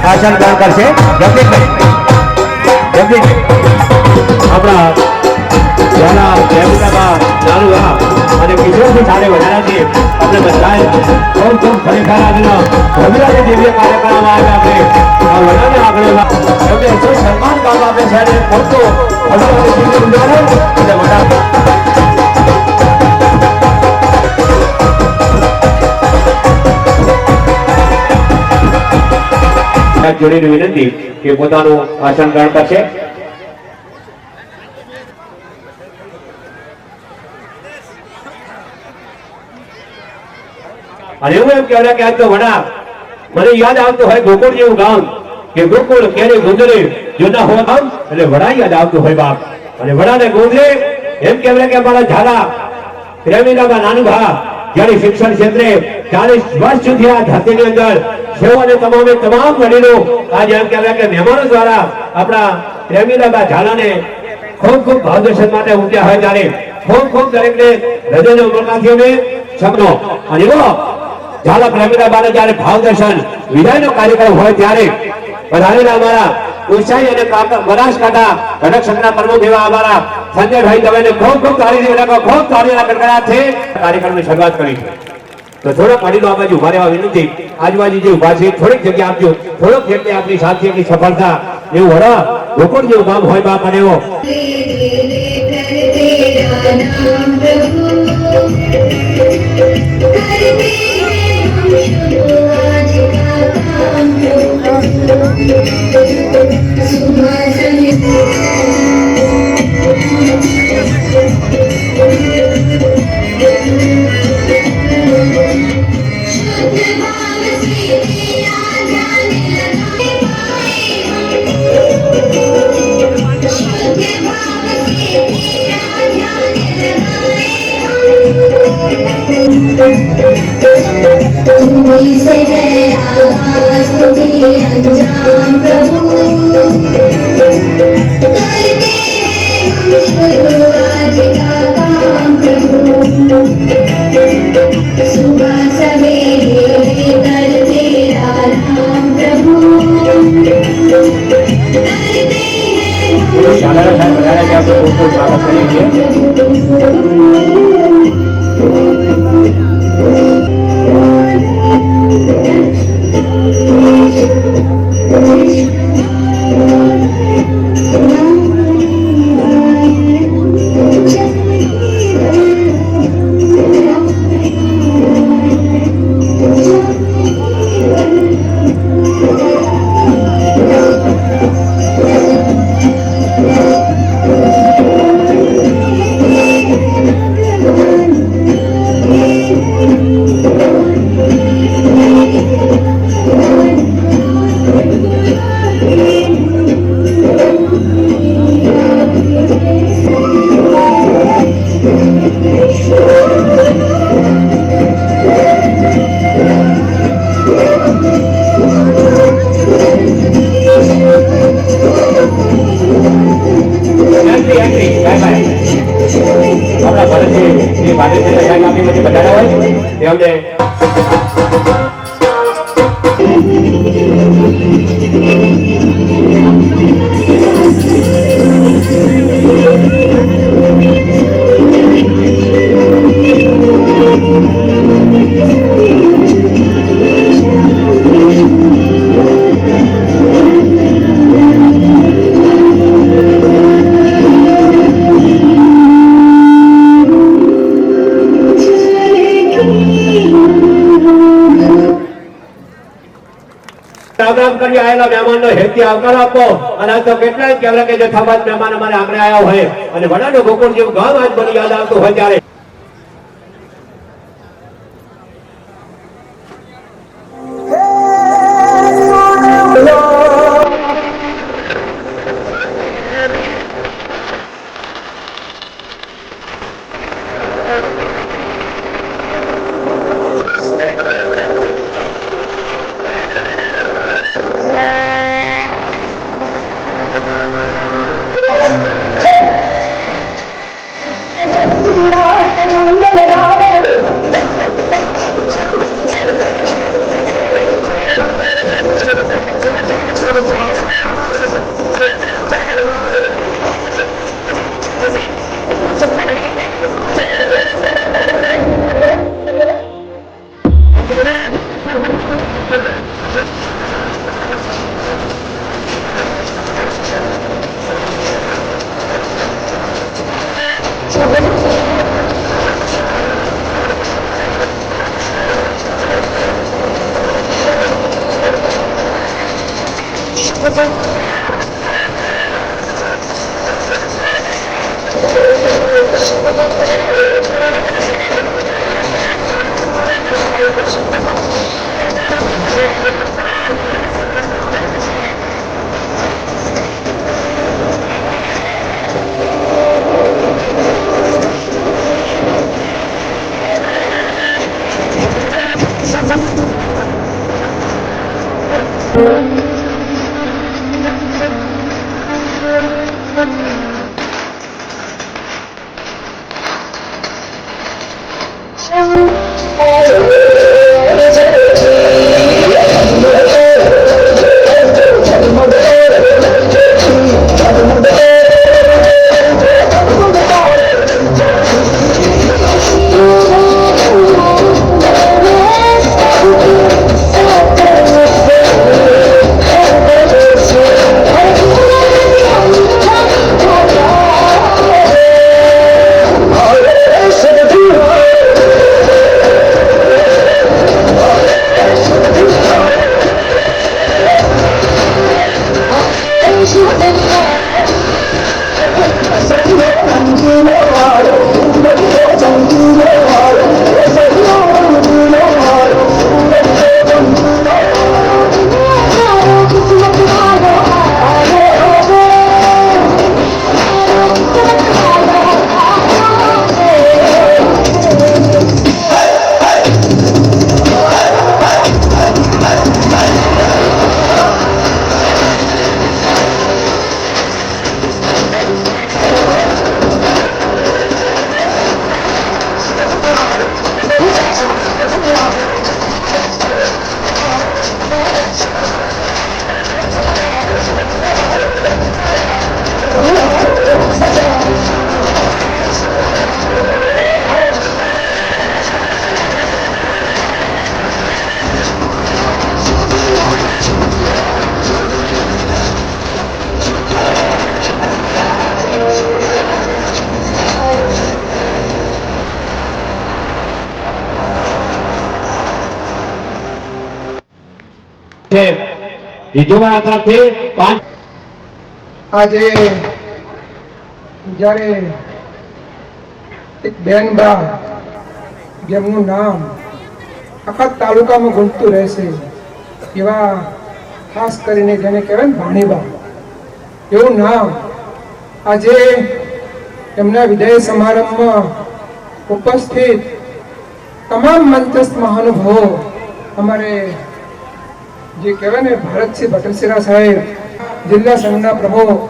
भाषण ग्रहण करशे जगदीशभाई अपना जाना प्रेमिकाबा नानू અને કિશોરજી સાથે વધારાથી આપણે બધાએ ખૂબ ખૂબ ખરેખર આજનો ભવ્ય દિવ્ય કાર્યક્રમ આવ્યા આપણે આ વડાને આગળ એમને શું સન્માન કામ આપે છે અને મોટો અને વડા જોડીને વિનંતી કે પોતાનું ભાષણ ગ્રહણ કરશે અને એવું એમ કહેવાય કે આજ તો વડા મને યાદ આવતું હોય ગોકુળ જેવું ગામ કે ગોકુળ કેરી ગુંદરે જુદા હોય ગામ એટલે વડા યાદ આવતું હોય બાપ અને વડાને ગુંદરે એમ કહેવાય કે અમારા ઝાલા પ્રેમીનામાં નાનું ભા જ્યારે શિક્ષણ ક્ષેત્રે 40 વર્ષ સુધી આ ધરતીની અંદર સેવા અને તમામ વડીલો આજે એમ કહેવાય કે મહેમાનો દ્વારા આપણા પ્રેમીનામાં ઝાલાને ખૂબ ખૂબ ભાવદર્શન માટે ઉમટ્યા હોય ત્યારે ખૂબ ખૂબ દરેકને હૃદયનો ઉમળકાથીઓને સપનો અને એવો ઝાલા પ્રેમીનાબાને જ્યારે ભાવદર્શન વિદાયનો કાર્યક્રમ હોય ત્યારે વધારેલા અમારા ઉત્સાહી અને બનાસકાંઠા ઘટક સંઘના પ્રમુખ એવા અમારા સંજયભાઈ દવેને ખૂબ ખૂબ તાળીના કડકડાટથી કાર્યક્રમની શરૂઆત કરી છે તો થોડોક વડીલો આ બાજુ ઉભા રહેવા વિનંતી આજુબાજુ જે ઉભા છે થોડીક જગ્યા આપજો થોડોક જેટલી આપણી સાથીઓની સફળતા એવું વડા ગોકુળ જેવું કામ હોય બાપ અને એવો મહેમાનનો હેતી આવકાર આપો અને આ તો કેટલાય કહેવાય કે જથ્થાબંધ મહેમાન અમારે આંગણે આવ્યા હોય અને વડાનો ગોકુળ જેવું ગામ આજ મને યાદ આવતું હોય ત્યારે આજે જ્યારે એક બેનબા જેમનું નામ આખા તાલુકામાં ગુંજતું રહેશે એવા ખાસ કરીને જેને કહેવાય ને ભાણીબા એવું નામ આજે એમના વિદાય સમારંભમાં ઉપસ્થિત તમામ મંચસ્થ મહાનુભાવો અમારે જે કહેવાય ને ભારતસિંહ ભટ્ટસિરા સાહેબ જિલ્લા સંઘના પ્રમુખ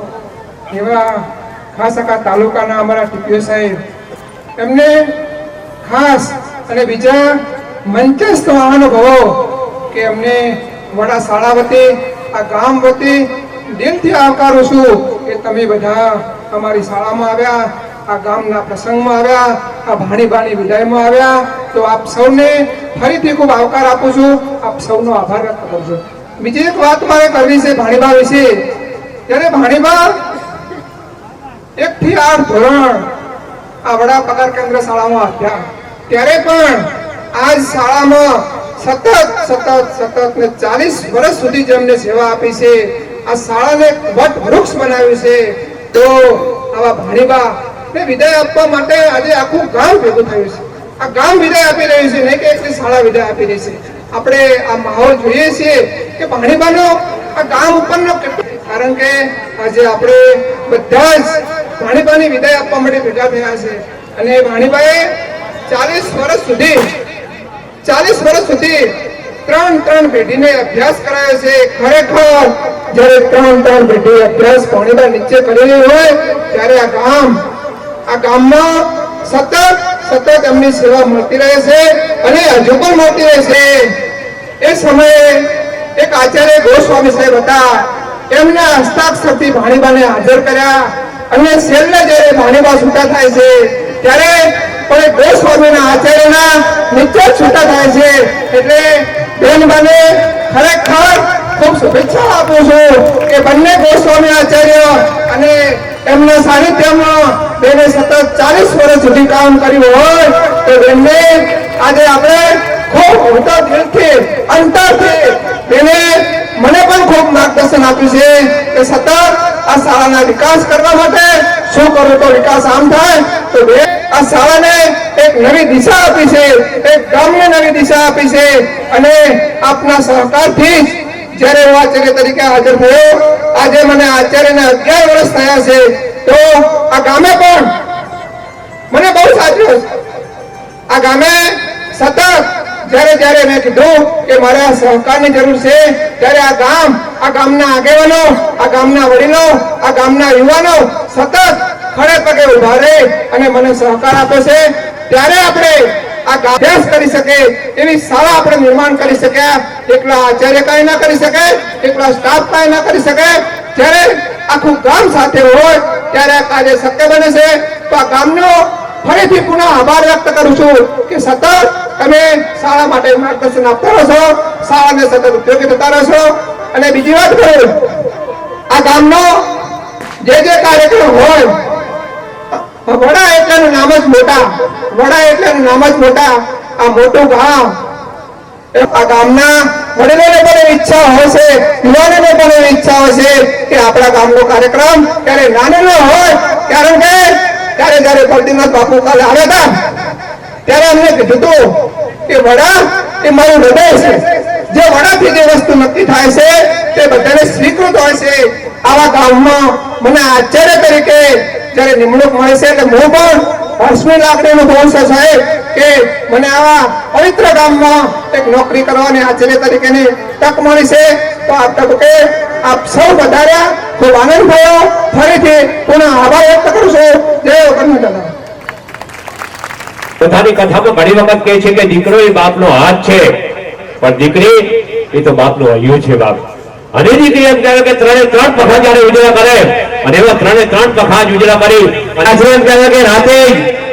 એવા ખાસ આખા તાલુકાના અમારા ટીપીઓ સાહેબ એમને ખાસ અને બીજા મંચસ્થ મહાનુભાવો કે અમને વડા શાળા વતી આ ગામ વતી દિલથી આવકારું છું કે તમે બધા અમારી શાળામાં આવ્યા, આ ગામના પ્રસંગમાં આવ્યા, આ ભાણીબાની વિદાયમાં આવ્યા, તો આપ સૌને ફરીથી ખૂબ આવકાર આપું છું, આપ સૌનો આભાર વ્યક્ત કરું છું. બીજી એક વાત મારે કરવી છે ભાણીબા વિશે. જ્યારે ભાણીબા 1 થી 8 ધોરણ આ વડા પગાર કેન્દ્ર શાળામાં હતા ત્યારે પણ આ શાળામાં સતત ને 40 વર્ષ સુધી જેમને સેવા આપી છે, આ શાળાને વટ વૃક્ષ બનાવ્યું છે, તો આવા ભાણીબા ને વિદાય આપવા માટે આજે આખું ગામ ભેગું થયું છે. આ ગામ વિદાય આપી રહ્યું છે, નહીં કે એકલી શાળા વિદાય આપી રહી છે. આપણે આ માહોલ જોઈએ છીએ કે ભાણીબાનો આ ગામ ઉપરનો, કારણ કે આજે આપણે બધા જ ભાણીબાની વિદાય આપવા માટે ભેગા થયા છે. અને ભાણીબાએ 40 વર્ષ સુધી 3 પેઢીને અભ્યાસ કરાયો છે. ખરેખર જ્યારે 3 પેઢી અભ્યાસ ભાણીબા નીચે કરેલી હોય ત્યારે આ ગામમાં સતત એમની સેવા મળતી રહે છે અને હજુ પણ મળતી રહે છે. એ સમયે એક આચાર્ય ગોસ્વામી સાહેબ હતા, એમના હસ્તાક્ષરથી ભાણીબાને હાજર કર્યા અને છેલ્લે જ્યારે ભાણીબા છૂટા થાય છે ત્યારે પણ ગોસ્વામીના આચાર્યના નીચે છૂટા થાય છે એટલે બેનબાને ખરેખર ખૂબ શુભેચ્છા આપું છું કે બંને ગોસ્વામી આચાર્ય અને એમના સાનિધ્યમાં બેને સતત 40 વર્ષ સુધી કામ કર્યું હોય તો બેનને આજે આપણે ખૂબ ઊંડા દિલથી અંતરથી બેને મને પણ ખૂબ માર્ગદર્શન આપ્યું છે કે સતત આ શાળાના વિકાસ કરવા માટે શું કરું તો વિકાસ આમ થાય તો બે આ શાળાને એક નવી દિશા આપી છે, એક ગામને નવી દિશા આપી છે અને આપના સહકારથી જ જ્યારે હું આચાર્ય તરીકે હાજર થયો આજે મને આચાર્યના 11 વર્ષ થયા છે તો આ ગામે પણ મને બહુ સાચવ્યો છે. આ ગામે સતત જ્યારે મેં કીધું કે મારે આ સહકારની જરૂર છે ત્યારે આ ગામના આગેવાનો, આ ગામના વડીલો, આ ગામના યુવાનો સતત ખડે પગે ઉભા રહે અને મને સહકાર આપે છે. ત્યારે આપણે આ અભ્યાસ કરી શકે એવી શાળા આપણે નિર્માણ કરી શક્યા. એકલા આચાર્ય કાંઈ ના કરી શકે, એકલા સ્ટાફ કાંઈ ના કરી શકે. જ્યારે આખું ગામ સાથે હોય ત્યારે આ કાર્ય શક્ય બને છે. તો આ ગામનો ફરીથી પુનઃ આભાર વ્યક્ત કરું છું કે સતત તમે શાળા માટે માર્ગદર્શન આપતા રહો, શાળાને સતત ઉપયોગી થતા રહો. અને બીજી વાત કરું, આ ગામનો જે કાર્યક્રમ હોય વડા એટલાનું નામ જ મોટા, વડા એટલાનું નામ જ મોટા. આ મોટું ગામ આ ગામના વડીલોને પણ ઈચ્છા હોય છે, યુવાનોને પણ ઈચ્છા હોય છે કે આપણા ગામનો કાર્યક્રમ ત્યારે નાનો હોય. કારણ કે જ્યારે બળદીનાથ બાપુ કાલે આવ્યા હતા ત્યારે અમને કીધું હતું કે વડા એ મારું હૃદય છે, જે વડાથી જે વસ્તુ નક્કી થાય છે તે બધાને સ્વીકૃત હોય છે. આવા ગામમાં મને આચાર્ય તરીકે જ્યારે નિમણૂક મળે છે એટલે હું પણ હર્ષની લાગણી અનુભવું છું સાહેબ કે મને આવા પવિત્ર ગામમાં એક નોકરી કરવાની આચાર્ય તરીકેની તક મળી છે. તો આ તબકે આપ સૌ વધાર્યા, ખૂબ આનંદ થયો. ફરીથી પુનઃ આભાર વ્યક્ત કરું છું. જય વગરનું દાદા. પોતાની કથામાં ઘણી વખત કહે છે કે દીકરો એ બાપનો હાથ છે પણ દીકરી એ તો બાપનો હૈયું છે. બાપ અને દીકરી એમ કહેવાય કે 3 પખા જયારે ઉજળા કરે અને એવા 3 પખા જ ઉજળા કરી અને એમ કહેવાય કે રાતે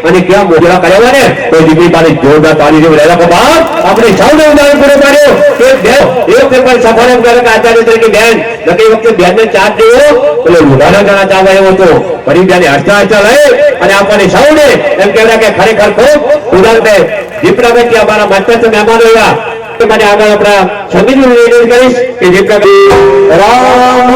અને ક્યાં ઉજળા કર્યા ને તો દીકરી પાસે જોરદાર તાળી જેવું રહેલા. બાપ આપણે સૌને ઉદાહરણ પૂરો પાડ્યો કે બેન એક પેપર સફળ એમ કરે કે આચાર્ય તરીકે બેન નકી વખતે બેનને ચાર્જ દેવો એટલે ઉદાહરણ જણા ચાવા એવો હતો. ફરી બેને હસતા લઈ અને આપણને સૌને એમ કહેવાય કે ખરેખર ખૂબ ઉદાહરણ દીપડાબેન કે અમારા મંચ મહેમાનો એવા મને આગળ આપણા સંગીતનું નિર્ણય કરીશ કે દીપડાબેન રામ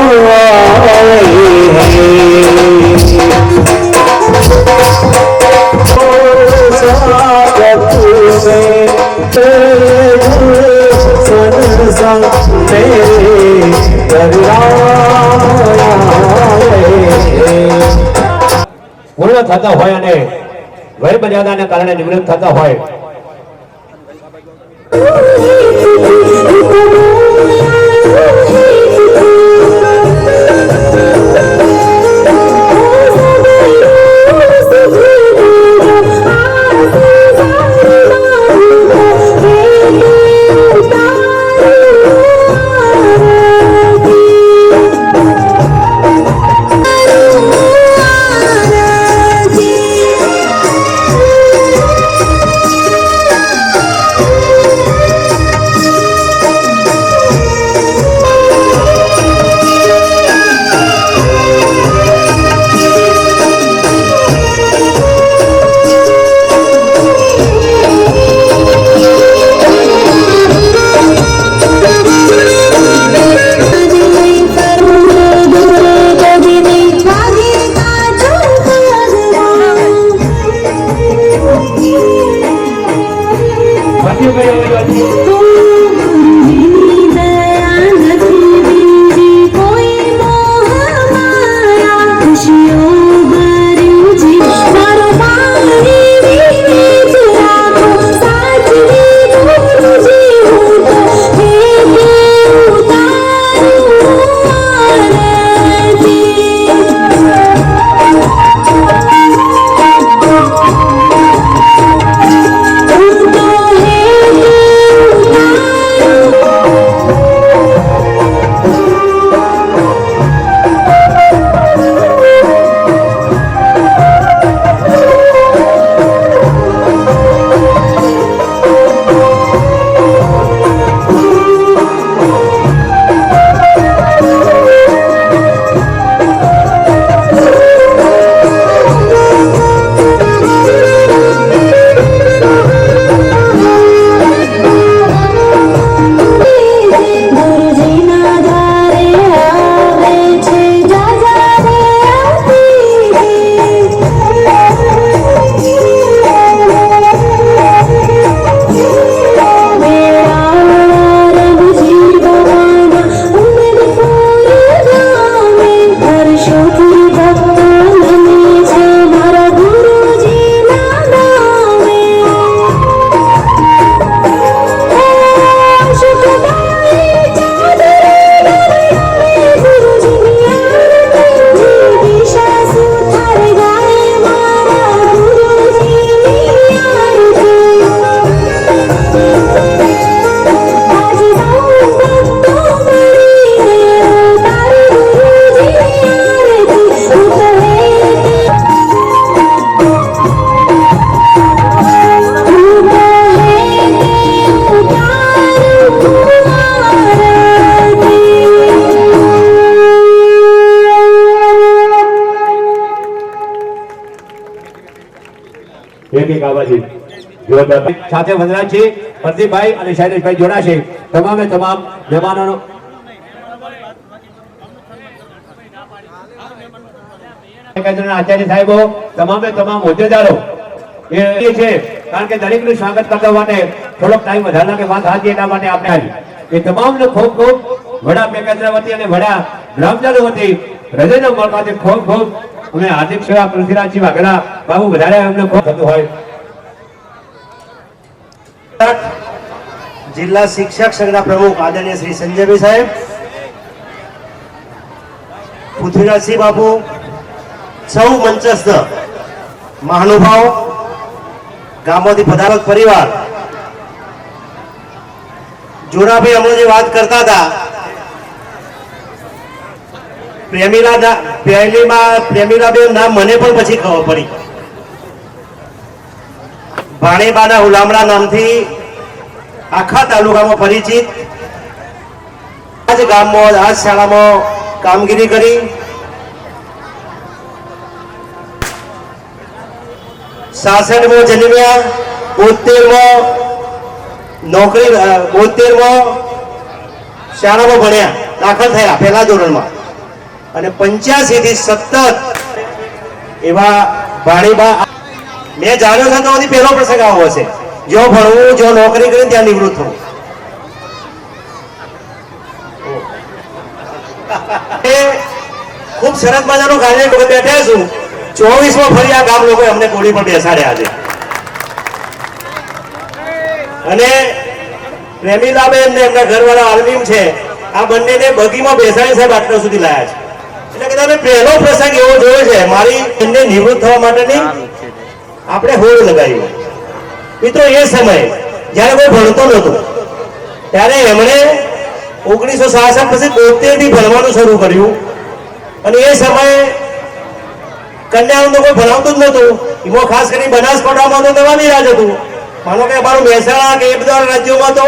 પૂર્ણ થતા હોય અને વય મર્યાદાને કારણે નિવૃત્ત થતા હોય એક આવાજી જોરદાર સાથે વંદના છે પ્રદીપભાઈ અને શૈલેષભાઈ જોડાશે તમામે તમામ મહેમાનોનો આચાર્ય સાહેબો તમામે તમામ હોદ્દેદારો એ છે કારણ કે દરેકનું સ્વાગત કરવા માટે થોડોક ટાઈમ વધારવા કે વાત હાથી એટલા માટે આપણે આવી એ તમામને ખૂબ ખૂબ વડા પેકેન્દ્ર વતી અને વડા ગ્રામજનો વતી હૃદયના મળવાથી ખૂબ ખૂબ અમે હાર્દિક સેવા પૃથ્વીરાજજી વાઘેલા બાબુ વધારે અમને ખૂબ થતું હોય જિલ્લા શિક્ષક સંઘના પ્રમુખ આદરણીય શ્રી સંજયભાઈ સાહેબ, પૃથ્વીરાજસિંહ બાપુ, સૌ મંચસ્થ મહાનુભાવ, ગામોથી પધારત પરિવાર, જોરાભાઈ હમણાં જે વાત કરતા હતા પ્રેમીલાબેન નામ મને પણ પછી ખબર પડી. ભાણેબાના હુલામણા નામથી આખા તાલુકામાં પરિચિત. આ જ ગામમાં આ જ શાળામાં કામગીરી કરી. 66માં જન્મ્યા, 72માં નોકરી, 72માં શાળામાં ભણ્યા, દાખલ થયા પહેલા ધોરણમાં અને 85 થી સતત એવા ભાણીબા. મેં જાણ્યો હતો તો પહેલો પ્રસંગ આવો હશે, જો ભણવું, જો નોકરી કરી ત્યાં નિવૃત્ત થવું. ખૂબ સરસ મજાનું કાર્ય બેઠા છું. 24માં ફરી આ ગામ લોકોએ અમને કોળી પર બેસાડ્યા છે અને પ્રેમીલાબેન ને એમના ઘરવાળા અરવિંદ છે, આ બંનેને બગીમાં બેસાડી સાહેબ આટલા સુધી લાયા છે. એટલે કે તમે પહેલો પ્રસંગ એવો જોયો છે મારી એમને નિવૃત્ત થવા માટેની આપણે હોડ લગાવી. મિત્રો એ સમયે જ્યારે કોઈ ભણતો નહોતું ત્યારે એમણે 1966 પછી 72 થી ભણવાનું શરૂ કર્યું અને એ સમયે કન્યાઓને તો કોઈ ભણાવતું જ નહોતું. એમાં ખાસ કરી બનાસકાંઠામાં તો નવાની રાજ હતું. માનો કે અમારું મહેસાણા કે એ બધા રાજ્યોમાં તો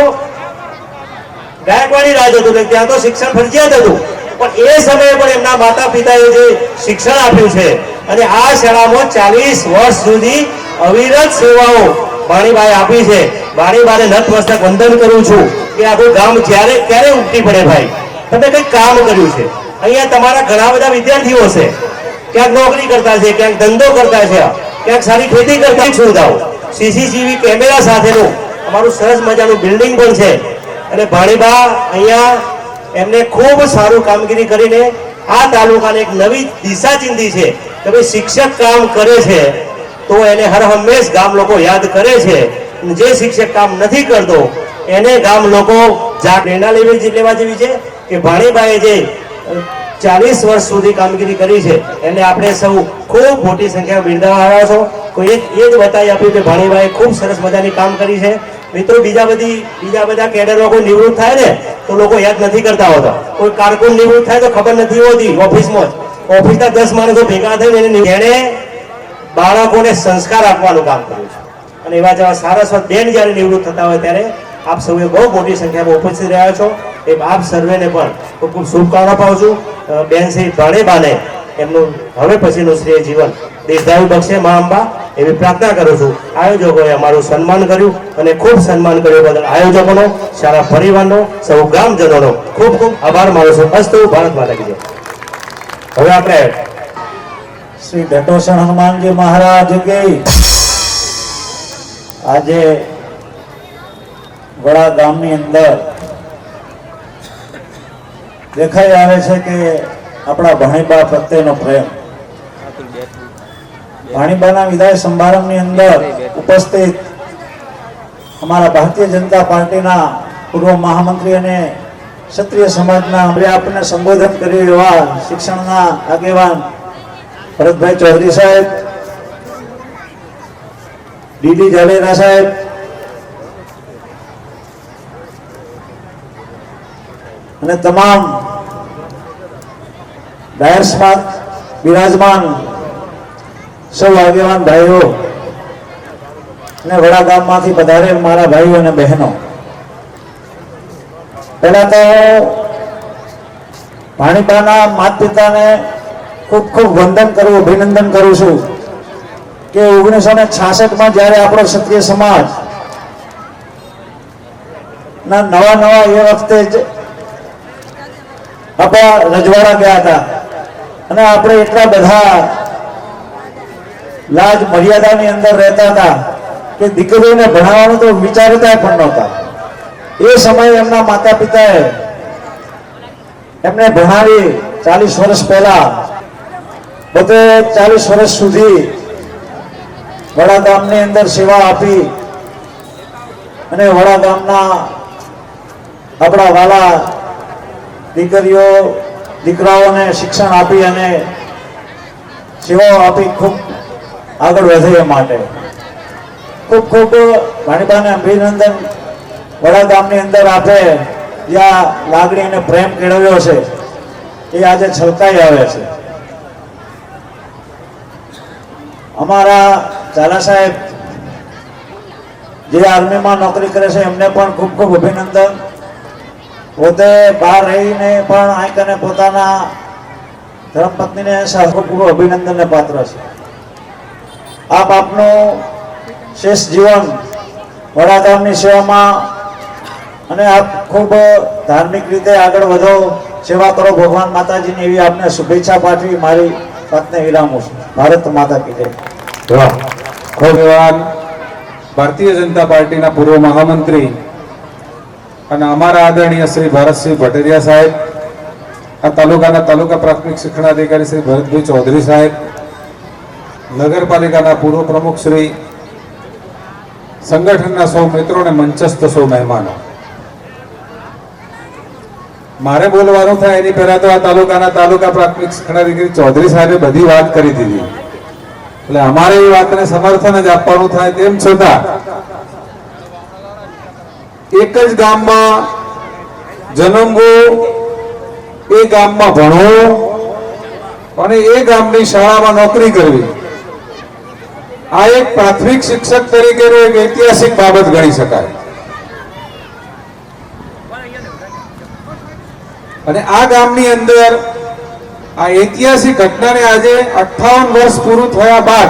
ગાયકવાડી રાજ હતું, ત્યાં તો શિક્ષણ ફરજિયાત હતું. પણ એ સમયે પણ એમના માતા પિતાએ જે શિક્ષણ આપ્યું છે અને આ શાળામાં 40 વર્ષ સુધી અવિરત સેવાઓ ભાણીબાએ આપી છે. ભાણીબાને નતમસ્તક વંદન કરું છું કે આખું ગામ જ્યારે ક્યારે ઉમટી પડે ભાઈ, તમે કંઈક કામ કર્યું છે. અહીંયા તમારા ઘણા બધા વિદ્યાર્થીઓ છે, ક્યાંક નોકરી કરતા છે, ક્યાંક ધંધો કરતા છે, ક્યાંક સારી ખેતી કરતા. સુવિધાઓ સીસીટીવી કેમેરા સાથેનું અમારું સરસ મજાનું બિલ્ડિંગ પણ છે અને ભાણીબા અહીંયા એમને ખૂબ સારું કામગીરી કરીને આ તાલુકાને એક નવી દિશા ચિંધી છે કે ભાઈ શિક્ષક કામ કરે છે તો એને હર હંમેશ ગામ લોકો યાદ કરે છે. જે શિક્ષક કામ નથી કરતો એને ગામ લોકો પ્રેરણા લેવા જેવી છે કે ભાણીબાએ જે 40 વર્ષ સુધી કામગીરી કરી છે એને આપણે સૌ ખૂબ મોટી સંખ્યામાં બિરદાવવા આવ્યા છો. કોઈ એ જ બતાવી આપ્યું કે ભાણીબાએ ખૂબ સરસ મજાની કામ કરી છે. મિત્રો બીજા બધા કેડરો કોઈ નિવૃત્ત થાય ને તો લોકો યાદ નથી કરતા હોતા. કોઈ કારકુન નિવૃત્ત થાય તો ખબર નથી હોતી. ઓફિસમાં જ ઓફિસના 10 માણસો ભેગા થઈને એને બાળકોને સંસ્કાર આપવાનું કામ કર્યું છે અને એવા જેવા સારસ્વત બેન જ્યારે નિવૃત્ત થતા હોય ત્યારે આપ સૌએ બહુ મોટી સંખ્યામાં ઉપસ્થિત રહ્યા છો. એ આપ સર્વેને પણ ખૂબ ખૂબ શુભકામના પાઉં છું. બેન શ્રી ભાણીબાને એમનું હવે પછીનું શ્રેય જીવન દીર્ઘાયુ બક્ષે મા અંબા એવી પ્રાર્થના કરું છું. આયોજકોએ અમારું સન્માન કર્યું અને ખૂબ સન્માન કર્યું બદલ આયોજકોનો, સારા પરિવારનો, સૌ ગામજનોનો ખૂબ ખૂબ આભાર માનું છું. અસ્તુ ભારત માતા કી જય. હવે આપણે શ્રી ધટોસણ હનુમાનજી મહારાજ કી. આજે વડા ગામની અંદર દેખાઈ આવે છે કે આપણા ભાણીબા પ્રત્યેનો પ્રેમ. ભાણીબાના વિદાય સમારંભની અંદર ઉપસ્થિત અમારા ભારતીય જનતા પાર્ટીના પૂર્વ મહામંત્રી અને ક્ષત્રિય સમાજના આપણને સંબોધન કર્યું એવા શિક્ષણના આગેવાન ભરતભાઈ ચૌધરી સાહેબ, ડીડી જાડેજા સાહેબ, અને તમામ ડાયર્સમાં બિરાજમાન સૌ આગેવાન ભાઈઓ અને વડા ગામમાંથી પધારેલ મારા ભાઈઓ અને બહેનો, પહેલા તો ભાણીબાના માતા પિતાને ખૂબ ખૂબ વંદન કરું, અભિનંદન કરું છું કે 1966માં જ્યારે આપણો ક્ષત્રિય સમાજ ના નવા એ વખતે જ આપણા રજવાડા ગયા હતા અને આપણે એટલા બધા લાજ મર્યાદાની અંદર રહેતા હતા કે દીકરીઓને ભણાવવાનું તો વિચારતા પણ નહોતા. એ સમયે એમના માતા પિતાએ એમને ભણાવી 40 વર્ષ પહેલા, બધે 40 વર્ષ સુધી વડા ગામની અંદર સેવા આપી અને વડા ગામના આપણા વાલા દીકરીઓ દીકરાઓને શિક્ષણ આપી અને સેવાઓ આપી ખૂબ આગળ વધે એ માટે ખૂબ ખૂબ ભાણીબાને અભિનંદન. વડા ગામની અંદર આપે જ્યાં લાગણી અને પ્રેમ કેળવ્યો છે એ આજે છલકાઈ આવે છે. અમારા ઝાલા સાહેબ જે આર્મીમાં નોકરી કરે છે એમને પણ ખૂબ ખૂબ અભિનંદન. પોતે બહાર રહીને પણ આંક અને પોતાના ધર્મપત્નીને ખૂબ ખૂબ અભિનંદનને પાત્ર છે. આપ આપનું શેષ જીવન વડા ગામની સેવામાં અને આપ ખૂબ ધાર્મિક રીતે આગળ વધો, સેવા કરો ભગવાન માતાજીની એવી આપને શુભેચ્છા પાઠવી મારી વાતને વિરામું છું. ભારત માતા કી જય. વાહ. ભગવાન ભારતીય જનતા પાર્ટીના પૂર્વ મહામંત્રી અને અમારા આદરણીય શ્રી ભરતસિંહ ભટરિયા સાહેબ, આ તાલુકા પ્રાથમિક શિક્ષણાધિકારી શ્રી ભરતભાઈ ચૌધરી સાહેબ, નગરપાલિકાના પૂર્વ પ્રમુખ શ્રી, સંગઠનના સૌ મિત્રો અને મંચસ્થ સૌ મહેમાનો, મારે બોલવાનું થાય એની પહેલા તો આ તાલુકા પ્રાથમિક શિક્ષણાધિકારી ચૌધરી સાહેબે બધી વાત કરી દીધી, એટલે અમારે એ વાતને સમર્થન જ આપવાનું થાય. તેમ છતાં એક જ ગામમાં જન્મવું, એ ગામમાં ભણવું અને એ ગામની શાળામાં નોકરી કરવી, આ એક પ્રાથમિક શિક્ષક તરીકેનો એક ઐતિહાસિક બાબત ગણી શકાય. અને આ ગામની અંદર આ ઐતિહાસિક ઘટનાને આજે 58 વર્ષ પૂરું થયા બાદ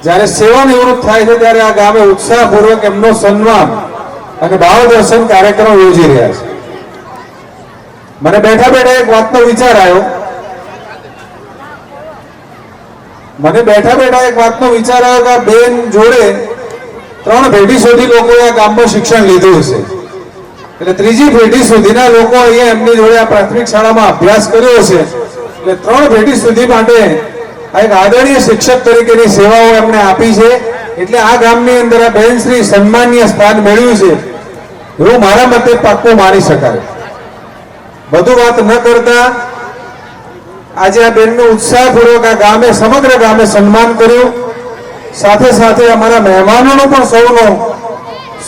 જ્યારે સેવા નિવૃત્ત થાય છે ત્યારે આ ગામે ઉત્સાહપૂર્વક એમનો સન્માન અને ભાવ દર્શન કાર્યક્રમ યોજી રહ્યા છે. મને બેઠા બેઠા એક વાતનો વિચાર આવ્યો. કે આ બેન જોડે 3 પેઢી સુધી લોકોએ આ ગામમાં શિક્ષણ લીધું હશે, એટલે ત્રીજી પેઢી સુધીના લોકો અહીંયા એમની જોડે આ પ્રાથમિક શાળામાં અભ્યાસ કર્યો હશે, એટલે 3 પેઢી સુધી માટે આ એક આદરણીય શિક્ષક તરીકેની સેવાઓ એમને આપી છે. એટલે આ ગામની અંદર આ બેનશ્રી સન્માનીય સ્થાન મેળવ્યું છે એવું મારા મતે પાક્કું માની શકાય. વધુ વાત ન કરતા આજે આ બેનનું ઉત્સાહપૂર્વક આ ગામે, સમગ્ર ગામે સન્માન કર્યું, સાથે સાથે અમારા મહેમાનોનું પણ સૌનું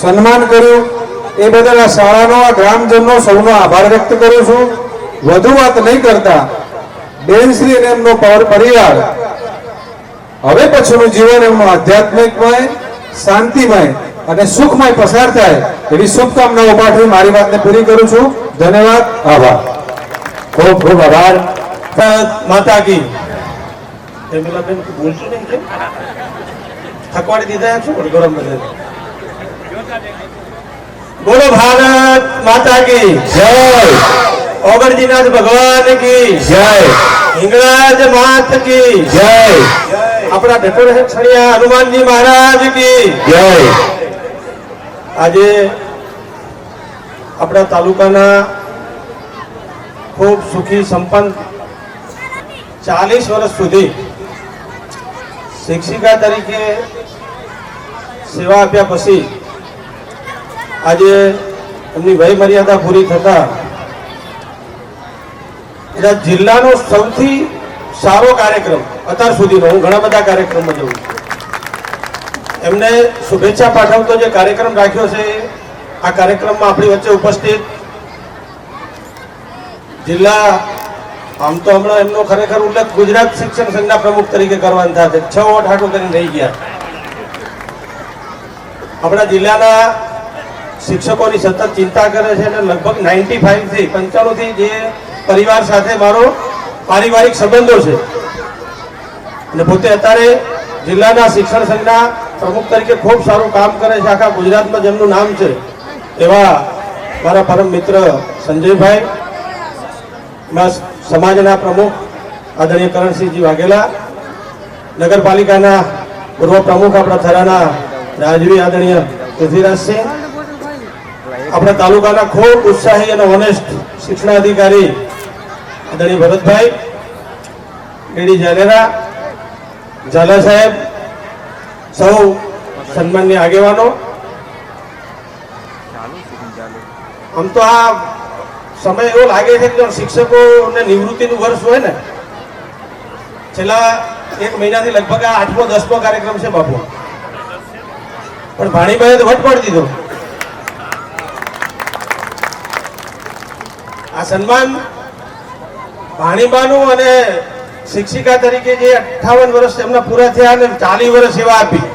સન્માન કર્યું. એ બદલ આ શાળાનો, આ ગ્રામજનો સૌનો આભાર વ્યક્ત કરું છું. વધુ વાત નહીં કરતા બેનશ્રી અને એમનો પરિવાર હવે પછીનું જીવન એમનું આધ્યાત્મિકમય, શાંતિમય અને સુખમય પસાર થાય એવી શુભકામનાઓ પાઠવી મારી વાતને પૂરી કરું છું. ધન્યવાદ, આભાર. ખૂબ ખૂબ આભાર. માતા કી બોલશું નહીં કે થકવાડી દીધા શું ગરમ બધે. બોલો ભારત માતા કી જય. ઓગણજીનાથ ભગવાન કી જય. હિંગળાજ માત કી જય. આપણા ડકોરેશન છડિયા હનુમાનજી મહારાજ કી જય. આજે આપણા તાલુકાના ખૂબ સુખી સંપન્ન 40 વર્ષ સુધી શિક્ષિકા તરીકે સેવા આપ્યા પછી આજે એમની વય મર્યાદા પૂરી થતા એટલે જિલ્લાનો સૌથી સારો કાર્યક્રમ અત્યાર સુધીનો, હું ઘણા બધા કાર્યક્રમમાં જઉં છું, એમને શુભેચ્છા પાઠવતો જે કાર્યક્રમ રાખ્યો છે, આ કાર્યક્રમમાં આપણી વચ્ચે ઉપસ્થિત જિલ્લા, આમ તો હમણાં એમનો ખરેખર ઉલ્લેખ ગુજરાત શિક્ષણ સંઘના પ્રમુખ તરીકે કરવાનું થશે, 6 વોટ હાટો કરીને રહી ગયા. આપણા જિલ્લાના શિક્ષકોની સતત ચિંતા કરે છે અને લગભગ 95 થી 95 થી જે પરિવાર સાથે મારો પારિવારિક સંબંધો છે અને પોતે અત્યારે જિલ્લાના શિક્ષણ સંઘના પ્રમુખ તરીકે ખૂબ સારું કામ કરે છે, આખા ગુજરાતમાં જેમનું નામ છે એવા મારા પરમ મિત્ર સંજયભાઈ, સમાજના પ્રમુખ આદરણીય કરણસિંહજી વાઘેલા, નગરપાલિકાના પૂર્વ પ્રમુખ આપણા થરાના રાજવી આદરણીય પૃથ્વીરાજસિંહ, આપણા તાલુકાના ખૂબ ઉત્સાહી અને ઓનેસ્ટ શિક્ષણાધિકારી આદરણીય ભરતભાઈ, ડીડી જાલેરા, ઝાલા સાહેબ, સૌ સન્માનની આગેવાનો. આમ તો આ સમય એવો લાગે છે કે શિક્ષકોને નિવૃત્તિનું વર્ષ હોય ને, છેલ્લા 1 મહિનાથી લગભગ આ 8મો 10મો કાર્યક્રમ છે બાપુ, પણ ભાણીભાઈએ તો વટ પાડી દીધો. આ સન્માન ભાણીબાનું અને શિક્ષિકા તરીકે જે 58 વર્ષ એમના પૂરા થયા અને 40 વર્ષ સેવા આપી,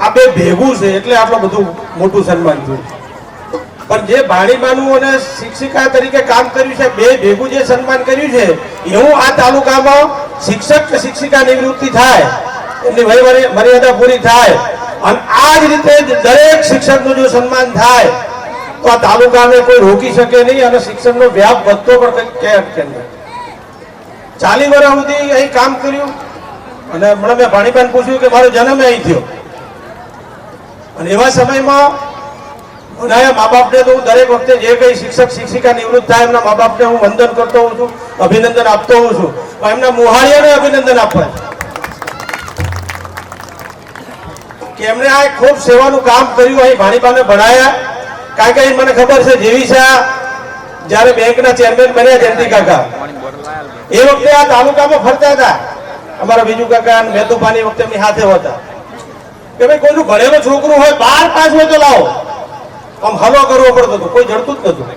આ બે ભેગું છે એટલે આટલું બધું મોટું સન્માન થયું. પણ જે ભાણીબાનું અને શિક્ષિકા તરીકે કામ કર્યું છે, બે ભેગું જે સન્માન કર્યું છે, એવું આ તાલુકામાં શિક્ષક કે શિક્ષિકા નિવૃત્તિ થાય, એમની વય મર્યાદા પૂરી થાય અને આ જ રીતે દરેક શિક્ષકનું જો સન્માન થાય તો આ તાલુકાને કોઈ રોકી શકે નહીં અને શિક્ષણનો વ્યાપ વધતો પણ કંઈક અટકે નહીં. 40 વર્ષ સુધી અહીં કામ કર્યું અને હમણાં મેં ભાણીબાને પૂછ્યું કે મારો જન્મ અહીં થયો, અને એવા સમયમાં ભણાયા મા બાપને તો હું દરેક વખતે જે કઈ શિક્ષક શિક્ષિકા નિવૃત્ત થાય એમના મા બાપને હું વંદન કરતો હોઉં છું, અભિનંદન આપતો હોઉં છું, પણ એમના મુહાળીઓને અભિનંદન આપવા કે એમણે આ ખૂબ સેવાનું કામ કર્યું, અહીં ભાણીબાને ભણાયા. કારણ કે મને ખબર છે જેવી શાહ જયારે બેંકના ચેરમેન બન્યા જયંતિ કાકા, એ વખતે આ તાલુકામાં ફરતા હતા, અમારા બીજુ કાકા મહેતુભાની વખતે એમની સાથે હતા કે ભાઈ કોઈનું ભણેલો છોકરું હોય 12 પાસ હોય તો લાવો, આમ હલો કરવો પડતો હતો, કોઈ જડતું જ નતું.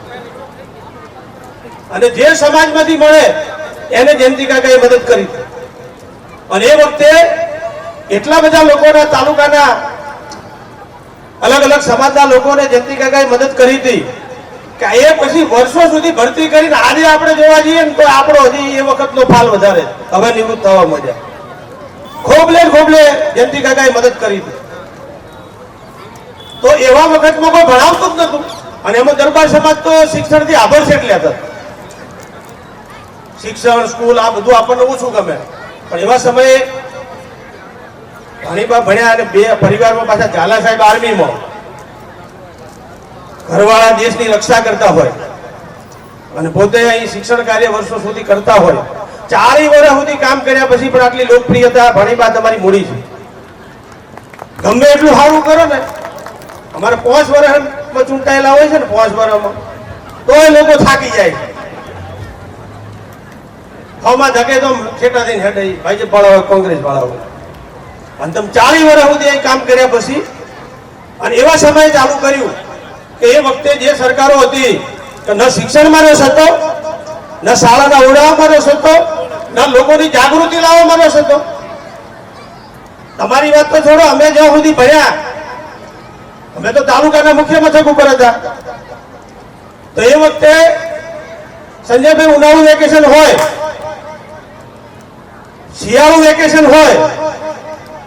અને જે સમાજમાંથી મળે એને જયંતિ કાકાએ મદદ કરી. અને એ વખતે એટલા બધા લોકોના તાલુકાના અલગ અલગ સમાજના લોકોને જયંતિ કાકાએ મદદ કરી હતી કે એ પછી વર્ષો સુધી ભરતી કરીને આજે આપણે જોવા જઈએ ને તો આપણો હજી એ વખતનો ફાલ વધારે, હવે નિવૃત્ત થવા મળ્યા. ખોબલે જયંતિ કાકાએ મદદ કરી હતી. તો એવા વખતમાં કોઈ ભણાવતું જ નતું, અને એમાં દરબાર સમાજ તો શિક્ષણથી આભાર છે એટલે હતા. શિક્ષણ સ્કૂલ આ બધું આપણને ઓછું ગમે, પણ એવા સમયે ભાણીબા ભણ્યા અને બે પરિવારમાં પાછા ઝાલા સાહેબ આર્મીમાં, ઘરવાળા દેશની રક્ષા કરતા હોય અને પોતે અહીં શિક્ષણ કાર્ય વર્ષો સુધી કરતા હોય, 40 વર્ષ સુધી કામ કર્યા પછી પણ આટલી લોકપ્રિયતા ભાણીબા તમારી મૂડી છે. ગમે એટલું સારું કરો ને, અમારે 5 વર્ષમાં ચૂંટાયેલા હોય છે ને, 5 વર્ષમાં તો એ લોકો થાકી જાય છે. હવામાં ધકે તો છેટા થઈને હેઠે ભાજપ વાળા હોય, કોંગ્રેસ વાળા હોય, અને તમે 40 વર્ષ સુધી અહીં કામ કર્યા પછી અને એવા સમયે ચાલુ કર્યું કે એ વખતે જે સરકારો હતી કે ન શિક્ષણમાં રસ હતો, ન શાળાના ઓરડાઓમાં રસ હતો, ન લોકોની જાગૃતિ લાવવામાં રસ હતો. તમારી વાત તો છોડો, અમે જ્યાં સુધી ભણ્યા અમે તો તાલુકાના મુખ્ય મથક ઉપર હતા, તો એ વખતે સંજયભાઈ ઉનાળુ વેકેશન હોય, શિયાળુ વેકેશન હોય,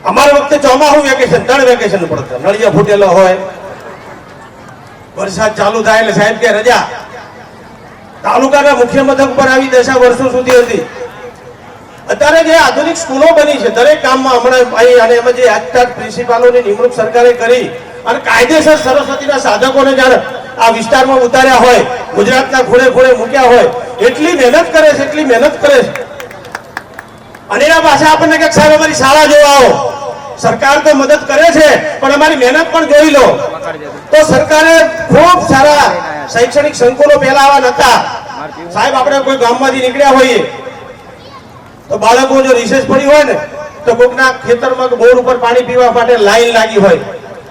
અમારા વખતે ચોમાસુ વેકેશન, 3 વેકેશન પડતા. નળિયા ફૂટેલો હોય, વરસાદ ચાલુ થાય એટલે સાહેબ કે રજા. તાલુકાના મુખ્ય મથક પર આવી દશા વર્ષો સુધી હતી. અત્યારે જે આધુનિક સ્કૂલો બની છે દરેક ગામમાં હમણાં અહીં, અને એમાં જે આજકાલ પ્રિન્સિપાલોની નિમણૂક સરકારે કરી અને કાયદેસર સરસ્વતીના સાધકોને જાણે આ વિસ્તારમાં ઉતાર્યા હોય, ગુજરાતના ખૂણે ખૂણે મૂક્યા હોય, એટલી મહેનત કરે છે, એટલી મહેનત કરે છે. અને એના પાસે આપણને કે સાહેબ અમારી શાળા જોવા આવો. સરકાર તો મદદ કરે છે પણ અમારી મહેનત પણ જોઈ લો. તો સરકારે ખૂબ સારા શૈક્ષણિક સંકુલો પહેલા આવા નહોતા. સાહેબ આપણે કોઈ ગામમાંથી નીકળ્યા હોઈએ તો બાળકો જો રિસેસ પડી હોય ને તો કોકના ખેતરમાં કે બોર ઉપર પાણી પીવા માટે લાઈન લાગી હોય,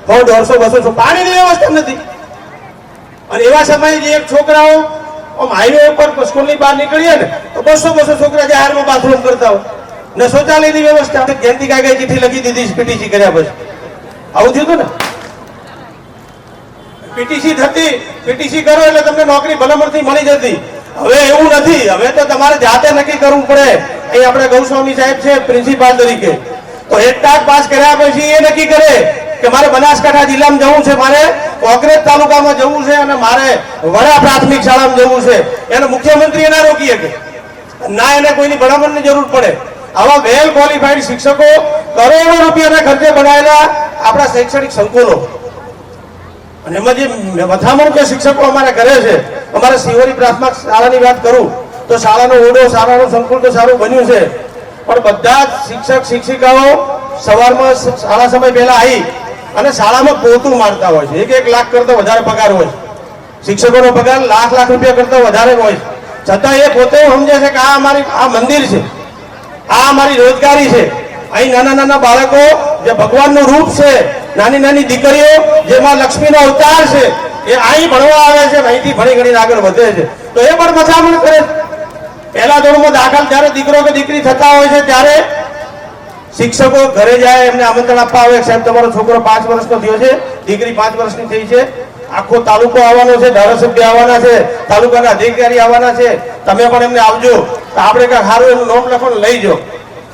100, 150, 200 પાણીની વ્યવસ્થા નથી. અને એવા સમયે જે એક છોકરાઓ આમ હાઈવે ઉપર સ્કૂલની બહાર નીકળીએ ને તો 200 છોકરા જાહેરમાં બાથરૂમ કરતા હોય, ન શૌચાલયની વ્યવસ્થા. જયંતિ કાકાએ ચિઠ્ઠી લખી દીધી પીટીસી કર્યા પછી. આવું થયું હતું ને, પીટીસી થતી, પીટીસી કરો એટલે તમને નોકરી ભલામણથી મળી જતી. હવે એવું નથી, હવે તો તમારે જાતે નક્કી કરવું પડે. અહીં આપણે ગૌસ્વામી સાહેબ છે પ્રિન્સિપાલ તરીકે, તો હેડસ્ટાર્ટ પાસ કર્યા પછી એ નક્કી કરે કે મારે બનાસકાંઠા જિલ્લામાં જવું છે, મારે કોંગ્રેસ તાલુકામાં જવું છે અને મારે વડા પ્રાથમિક શાળામાં જવું છે, એને મુખ્યમંત્રી ના રોકી શકે, ના એને કોઈની ભલામણની જરૂર પડે. આવા વેલ ક્વોલિફાઈડ શિક્ષકો કરોડો રૂપિયાના ખર્ચે બનાવેલા આપણા શૈક્ષણિક સંકુલો, અને એમાં જે મથામણ જે શિક્ષકો અમારે કરે છે, અમારે શિહોરી પ્રાથમિક શાળાની વાત કરું તો શાળાનો ઓરડો, શાળાનું સંકુલ તો સારું બન્યું છે, પણ બધા જ શિક્ષક શિક્ષિકાઓ સવારમાં શાળા સમય પહેલા આવી અને શાળામાં પોતું મારતા હોય છે. 1 લાખ કરતા વધારે પગાર હોય છે, શિક્ષકોનો પગાર લાખ રૂપિયા કરતા વધારે હોય છે, છતાં એ પોતે સમજે છે કે આ અમારી આ મંદિર છે, આ અમારી રોજગારી છે. અહીં નાના નાના બાળકો જે ભગવાનનું રૂપ છે, નાની નાની દીકરીઓ જેમાં લક્ષ્મીનો અવતાર છે, એ અહીં ભણવા આવે છે, અહીંથી ભણી ગણીને આગળ વધે છે. તો એ પણ મથામણ કરે. પહેલા ધોરણમાં દાખલ જ્યારે દીકરો કે દીકરી થતા હોય છે ત્યારે શિક્ષકો ઘરે જાય, એમને આમંત્રણ આપવા આવે, સાહેબ તમારો છોકરો 5 વર્ષનો થયો છે, દીકરી 5 વર્ષની થઈ છે, આખો તાલુકો આવવાનો છે, ધારાસભ્ય આવવાના છે, તાલુકાના અધિકારી આવવાના છે, તમે પણ એમને આવજો. તો આપણે કાંઈ સારું એનું નોમ લખો ને લઈ જાઓ.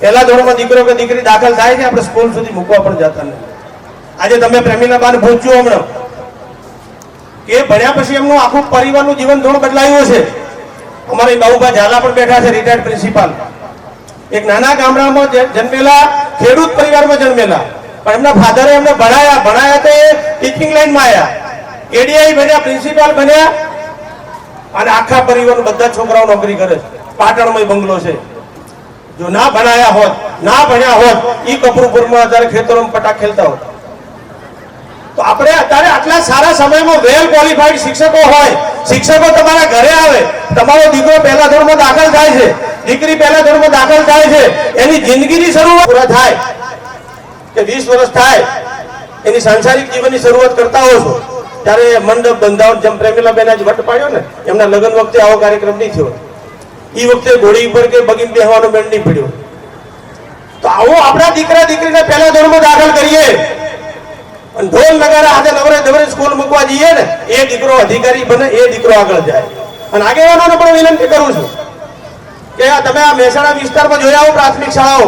પહેલા ધોરણમાં દીકરો કે દીકરી દાખલ થાય છે, આપણે સ્કૂલ સુધી મૂકવા પણ જતા નહીં. આજે તમે પ્રેમીલાબાને પૂછજો હમણાં કે ભણ્યા પછી એમનું આખું પરિવારનું જીવન ધોરણ બદલાયું છે. અમારી બાબુભા ઝાલા પણ બેઠા છે, રિટાયર્ડ પ્રિન્સિપાલ, એક નાના ગામડામાં જન્મેલા, ખેડૂત પરિવારમાં જન્મેલા, પણ એમના ફાધરે એમને ભણાયા તો એ ટીચિંગ લાઈનમાં આવ્યા, એડીઆઈ બન્યા, પ્રિન્સિપાલ બન્યા, અને આખા પરિવારના બધા છોકરાઓ નોકરી કરે છે. પાટણમાં બંગલો છે. જો ના ભણાયા હોત, ના ભણ્યા હોત, ઈ કપરુપુરમાં અત્યારે ખેતરોમાં પટાક ખેલતા હોત. તો આપણે અત્યારે આટલા સારા સમયમાં વેલ ક્વોલિફાઈડ શિક્ષકો હોય, શિક્ષકો તમારા ઘરે આવે, તમારો દીકરો પહેલા ધોરણમાં દાખલ થાય છે, દીકરી પહેલા ધોરણમાં દાખલ થાય છે, એની જિંદગીની શરૂઆત પૂરા થાય કે 20 વર્ષ થાય, એની સાંસારિક જીવનની શરૂઆત કરતા હો છો ત્યારે મંડપ બંધાવણ, જેમ પ્રેમીલાબેન આજ વટ પાડ્યો ને, એમના લગ્ન વખતે આવો કાર્યક્રમ નહીં થયો, એ વખતે ઘોડી ઉપર કે બગીન બેહવાનો બેન્ડ નહીં પડ્યો. તો આવો આપણા દીકરા દીકરીને પહેલા ધોરણમાં દાખલ કરીએ અને ઢોલ નગારા હાથે નવરે ધવરે સ્કૂલ મૂકવા જઈએ ને, એ દીકરો અધિકારી બને, એ દીકરો આગળ જાય. અને આગેવાનોને પણ વિનંતી કરું છું કે તમે આ મહેસાણા વિસ્તારમાં જોયા આવો પ્રાથમિક શાળાઓ,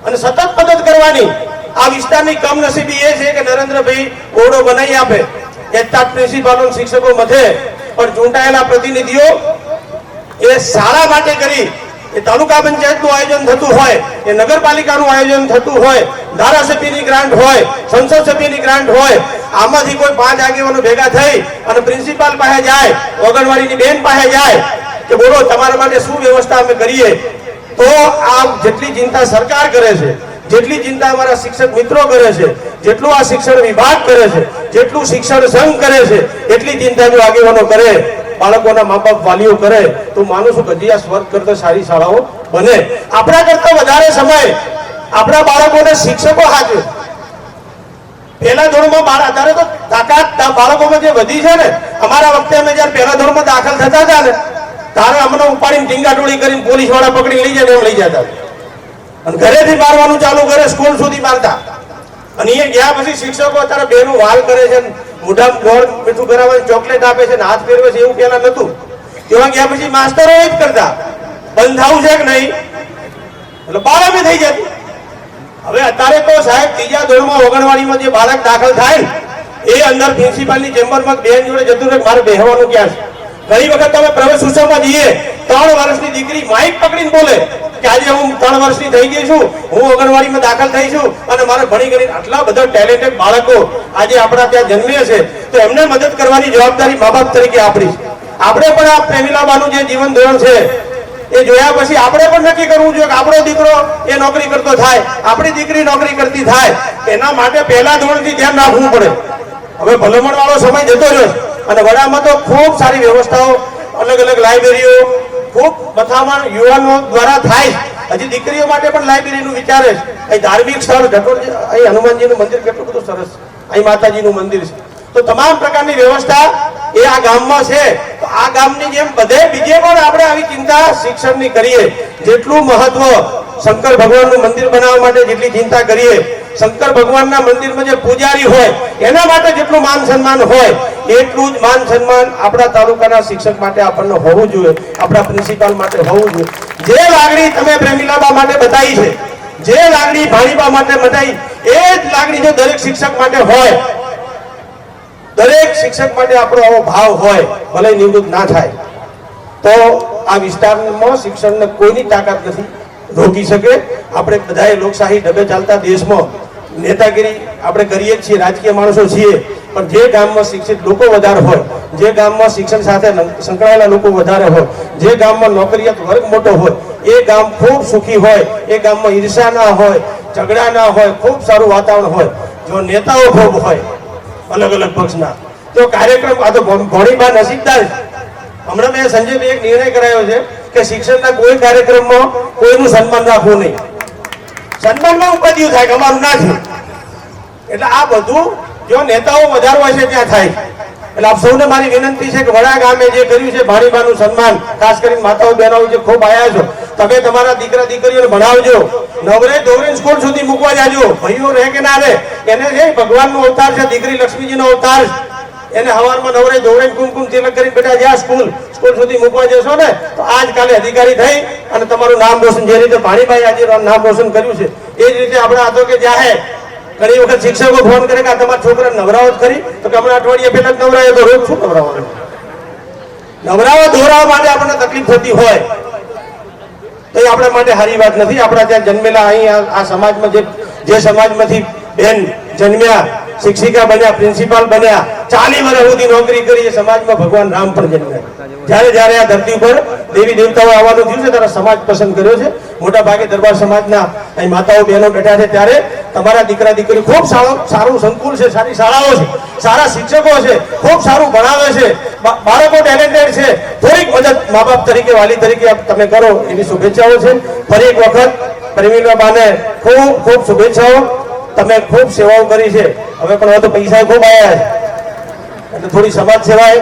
અને સતત મદદ કરવાની. આ વિસ્તારની કમનસીબી એ છે કે નરેન્દ્રભાઈ ઓરડો બનાવી આપે, હેડસ્ટાર્ટ પ્રિન્સિપાલો શિક્ષકો મથે, પણ ચૂંટાયેલા પ્રતિનિધિઓ એ શાળા માટે કરી, એ તાલુકા પંચાયતનું આયોજન થતું હોય, એ નગરપાલિકાનું આયોજન થતું હોય, ધારાસભ્યની ગ્રાન્ટ હોય, સંસદ સભ્યની ગ્રાન્ટ હોય, આમાંથી કોઈ 5 આગેવાનો ભેગા થઈ અને પ્રિન્સિપાલ પાસે જાય, ઓગણવાડીની બેન પાસે જાય કે બોલો તમારા માટે શું વ્યવસ્થા અમે કરીએ. તો આ જેટલી ચિંતા સરકાર કરે છે, જેટલી ચિંતા અમારા શિક્ષક મિત્રો કરે છે, જેટલું આ શિક્ષણ વિભાગ કરે છે, જેટલું શિક્ષણ સંઘ કરે છે, એટલી ચિંતા જો આગેવાનો કરે, બાળકોના મા બાપ વાલીઓ કરે, તો માનું છું કે હજી આ સ્વર્ગ કરતા સારી શાળાઓ બને. આપણા કરતા વધારે સમય આપણા બાળકોને શિક્ષકો હાજર. પહેલા ધોરણમાં અત્યારે તો તાકાત બાળકોમાં જે વધી છે ને, અમારા વખતે અમે જયારે પહેલા ધોરણમાં દાખલ થતા હતા ને, તારે અમને ઉપાડીને ટીંગાટોળી કરીને પોલીસ વાળા પકડી લઈ જાય એમ લઈ જતા, અને ઘરેથી મારવાનું ચાલુ કરે, સ્કૂલ સુધી મારતા. અને એ ગયા પછી શિક્ષકો અત્યારે બેનું વાલ કરે છે, મોઢામાં ગોળ મીઠું કરાવવાની ચોકલેટ આપે છે, હાથ ફેરવે છે, એવું પેલા નતું. એવા ગયા પછી માસ્ટરો એ જ કરતા, બંધ થવું છે કે નહીં, એટલે બાળક થઈ જતી. હવે અત્યારે તો સાહેબ 3જા ધોરણમાં ઓગણવાડીમાં જે બાળક દાખલ થાય એ અંદર પ્રિન્સિપાલની ચેમ્બરમાં બેન જોડે જતું રહે, મારે બેહવાનું ક્યાં છે. ઘણી વખત તમે પ્રવેશ ઉત્સવમાં જઈએ, 3 વર્ષની દીકરી માઇક પકડીને બોલે કે આજે હું 3 વર્ષની થઈ ગઈ છું, હું ઓગણવાડીમાં દાખલ થઈ છું, અને મારે ભણી ગણી. આટલા બધા ટેલેન્ટેડ બાળકો આજે આપણા ત્યાં જન્મે છે, તો એમને મદદ કરવાની જવાબદારી મા બાપ તરીકે આપણી છે. આપણે પણ આ પ્રેમીલાબાનું જે જીવન ધોરણ છે એ જોયા પછી આપણે પણ નક્કી કરવું જોઈએ કે આપણો દીકરો એ નોકરી કરતો થાય, આપણી દીકરી નોકરી કરતી થાય. એના માટે પહેલા ધોરણથી ધ્યાન રાખવું પડે. હવે ભલામણ વાળો સમય જતો રહ્યો અને વડામાં તો ખૂબ સારી વ્યવસ્થાઓ, અલગ અલગ લાઇબ્રેરીઓ, ખૂબ મથામણ યુવાનો દ્વારા થાય. હજી દીકરીઓ માટે પણ લાઇબ્રેરીનું વિચારે છે. અહીં ધાર્મિક સ્થળ ઢટોળ, અહીં હનુમાનજીનું મંદિર કેટલું બધું સરસ, અહીં માતાજીનું મંદિર છે. તો તમામ પ્રકારની વ્યવસ્થા એ આ ગામમાં છે. તો આ ગામની જેમ બધે બીજે પણ આપણે આવી ચિંતા શિક્ષણની કરીએ. જેટલું મહત્વ શંકર ભગવાનનું મંદિર બનાવવા માટે જેટલી ચિંતા કરીએ, શંકર ભગવાનના મંદિરમાં જે પૂજારી હોય એના માટે જેટલું માન સન્માન હોય, એટલું જ માન સન્માન આપણા તાલુકાના શિક્ષક માટે આપણને હોવું જોઈએ, આપણા પ્રિન્સિપાલ માટે હોવું જોઈએ. જે લાગણી તમે પ્રેમીલાબા માટે બતાવી છે, જે લાગણી ભાણીબા માટે મટાઈ એ જ લાગણી જો દરેક શિક્ષક માટે હોય, દરેક શિક્ષક માટે આપણો આવો ભાવ હોય, ભલે નિવૃત્ત ના થાય તો આ વિસ્તારમાં શિક્ષણને કોઈની તાકાત નથી રોકી શકે. આપણે બધાએ લોકશાહી ઢબે ચાલતા દેશમાં નેતાગીરી આપણે કરીએ જ છીએ, રાજકીય માણસો છીએ, પણ જે ગામમાં શિક્ષિત લોકો વધારે હોય, જે ગામમાં શિક્ષણ સાથે સંકળાયેલા લોકો વધારે હોય, જે ગામમાં નોકરિયાત વર્ગ મોટો હોય, એ ગામ ખૂબ સુખી હોય, એ ગામમાં ઈર્ષા ના હોય, ઝઘડા ના હોય, ખૂબ સારું વાતાવરણ હોય. જો નેતાઓ ખૂબ હોય અલગ અલગ પક્ષના તો કાર્યક્રમ આ તો ઘણીવાર નસીબદાર. હમણાં મેં સંજયભાઈ એક નિર્ણય કરાયો છે કે શિક્ષણના કોઈ કાર્યક્રમમાં કોઈનું સન્માન રાખવું નહીં. સન્માનમાં ઉપાધિઓ થાય કે અમારું ના થયું. એટલે આ બધું જો નેતાઓ વધારવા છે ત્યાં થાય. એટલે આપ સૌને મારી વિનંતી છે કે વડા ગામે જે કર્યું છે ભાણીબાનું સન્માન, ખાસ કરીને માતાઓ બહેનો જે ખૂબ આવ્યા છો, તમે તમારા દીકરા દીકરીઓને ભણાવજો, નવરે ધોરણ સ્કૂલ સુધી મૂકવા જાજો. ભાઈઓ રહે કે ના રહે, એને છે ભગવાનનો અવતાર છે, દીકરી લક્ષ્મીજીનો અવતાર છે. એને હવારમાં નવરે ધોરણ કુમકુમ તિલક કરી બેટા જ્યાં સ્કૂલ સુધી મૂકવા જશો ને તો આજકાલે અધિકારી થઈ અને તમારું નામ રોશન, જે રીતે ભાણીભાઈ આજે નામ રોશન કર્યું છે એ જ રીતે આપણે આ તો કે જાહે ઘણી વખત શિક્ષકો ફોન કરે કે તમારા છોકરા નવરાવો જ ખરી, તો કે હમણાં અઠવાડિયે પહેલા જ નવરાયો તો રોજ શું નવરાવો? નવરાવા ધોરાવા માટે આપણને તકલીફ થતી હોય તો એ આપણા માટે સારી વાત નથી. આપણા ત્યાં જન્મેલા અહીં આ સમાજમાં જે સમાજમાંથી બેન જન્મ્યા, શિક્ષિકા બન્યા, પ્રિન્સિપાલ બન્યા, 40 વર્ષ સુધી નોકરી કરી, એ સમાજમાં ભગવાન રામ પણ જન્મ્યા. જ્યારે જ્યારે આ ધરતી પર દેવી દેવતાઓ આવવાનું થયું છે ત્યારે સમાજ પસંદ કર્યો છે. મોટા ભાગે દરબાર સમાજના અહીં માતાઓ બહેનો બેઠા છે, ત્યારે તમારા દીકરા દીકરી ખૂબ સારું સંકુલ છે, સારી શાળાઓ છે, સારા શિક્ષકો છે, ખૂબ સારું ભણાવે છે, બાળકો ટેલેન્ટેડ છે. થોડીક મદદ મા બાપ તરીકે, વાલી તરીકે તમે કરો એવી શુભેચ્છાઓ છે. ફરી એક વખત પરવીનબા બાને ખૂબ ખૂબ શુભેચ્છાઓ. તમે ખૂબ સેવાઓ કરી છે. હવે પણ હવે તો પૈસા ખૂબ આવ્યા છે એટલે થોડી સમાજ સેવા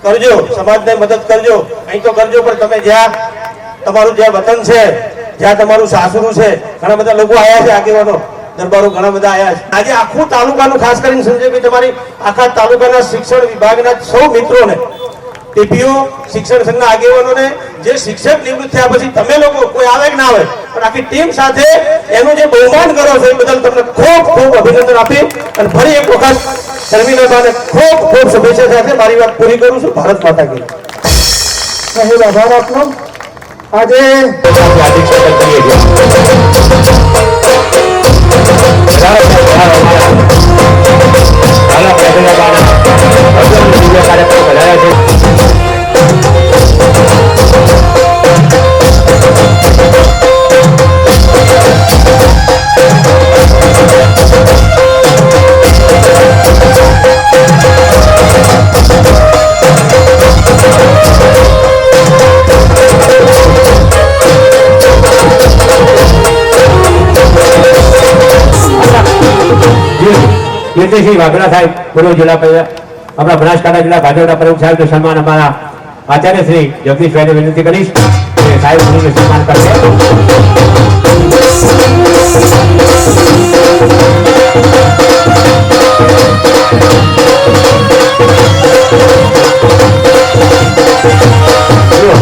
કરજો, સમાજને મદદ કરજો. અહીં તો કરજો પણ તમે જ્યાં તમારું જ્યાં વતન છે, જ્યાં તમારું સાસરું છે, ઘણા બધા લોકો આવ્યા છે, આગેવાનો દરબારો ઘણા બધા આવ્યા છે. આજે આખું તાલુકાનું, ખાસ કરીને સંજયભાઈ તમારી આખા તાલુકાના શિક્ષણ વિભાગના સૌ મિત્રોને, ટીપીઓ, શિક્ષણ સંઘના આગેવાનોને, જે શિક્ષક નિવૃત્ત થયા પછી તમે લોકો કોઈ આવે કે ના આવે પણ આખી ટીમ સાથે એનું જે બહુમાન કરો છો એ બદલ તમને ખૂબ ખૂબ અભિનંદન આપી અને ફરી એક વખત શર્મિલાબાને ખૂબ ખૂબ શુભેચ્છા સાથે મારી વાત પૂરી કરું છું. ભારત માતા કી સાહેબ આભાર આપનો. આજે હાર્દિક સ્વાગત કરીએ છીએ. હાલો પ્રતિભાબાના બીજા કાર્યક્રમ વધાર્યા છે. કીર્તિસિંહ વાઘેલા સાહેબ, પૂર્વ જિલ્લા આપણા બનાસકાંઠા જિલ્લા ભાજપના પ્રમુખ સાહેબનું સન્માન અમારા આચાર્ય શ્રી જગદીશભાઈને વિનંતી કરીશ કે સાહેબ શ્રીનું સન્માન કરશે.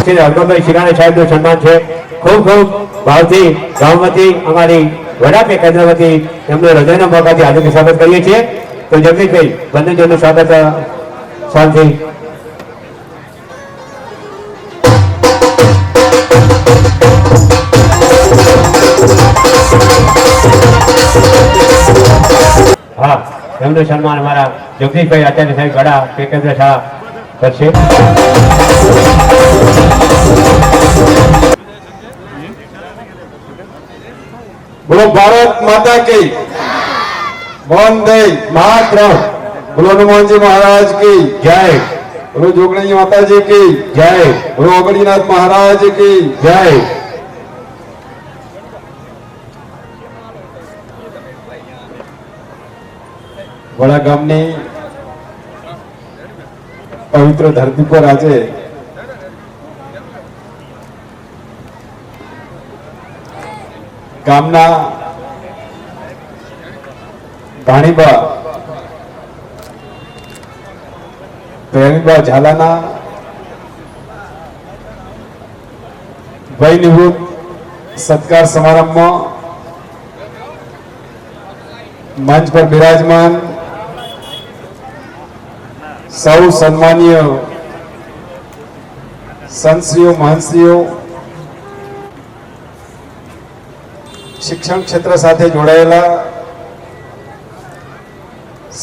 શ્રી અર્જુનભાઈ શિરાણી સાહેબનું સન્માન છે. ખૂબ ખૂબ ભાવથી ગામમાંથી અમારી વડાપે કેન્દ્ર વતી એમને હૃદયના મોકાથી હાર્દિક સ્વાગત કરીએ છીએ. તો જગદીશભાઈ બંનેજોનું સ્વાગત શાંતિ. હા, એમનું સન્માન અમારા જગદીશભાઈ આચાર્ય સાહેબ વડા પે કેન્દ્ર શાળા કરશે. બોલો ભારત માતા કી, વંદે માતરમ. બોલો હનુમાનજી મહારાજ કી જય. બોલો જોગણી માતાજી કી જય. બોલો અગડીનાથ મહારાજ કી જય. વડા ગામની પવિત્ર ધરતી પર આજે ગામના ભાણીબા ઝાલાના વય નિવૃત્ત સત્કાર સમારંભમાં મંચ પર બિરાજમાન સૌ સન્માનીય સંતશ્રીઓ, મહંતશ્રીઓ, શિક્ષણ ક્ષેત્ર સાથે જોડાયેલા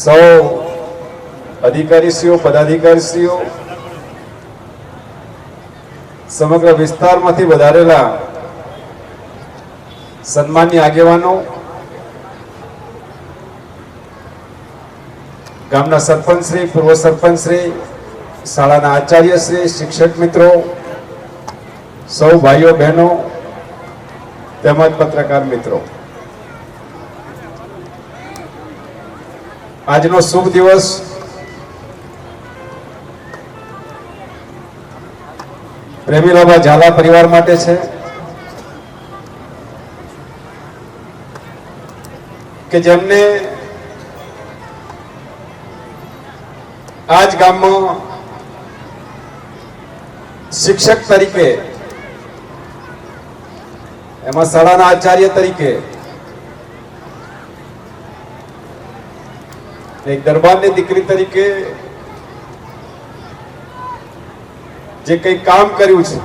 સૌ અધિકારીશ્રીઓ, પદાધિકારીશ્રીઓ, સમગ્ર વિસ્તારમાંથી વધારેલા સન્માનીય આગેવાનો, ગામના સરપંચશ્રી, પૂર્વ સરપંચશ્રી, શાળાના આચાર્યશ્રી, શિક્ષક મિત્રો, સૌ ભાઈઓ બહેનો તેમજ પત્રકાર મિત્રો, આજનો શુભ દિવસ પ્રેમીલાબા ઝાલા પરિવાર માટે છે કે જેમને આજ ગામમાં શિક્ષક તરીકે, એમાં શાળાના આચાર્ય તરીકે, એક દરબારની દીકરી તરીકે જે કંઈ કામ કર્યું છે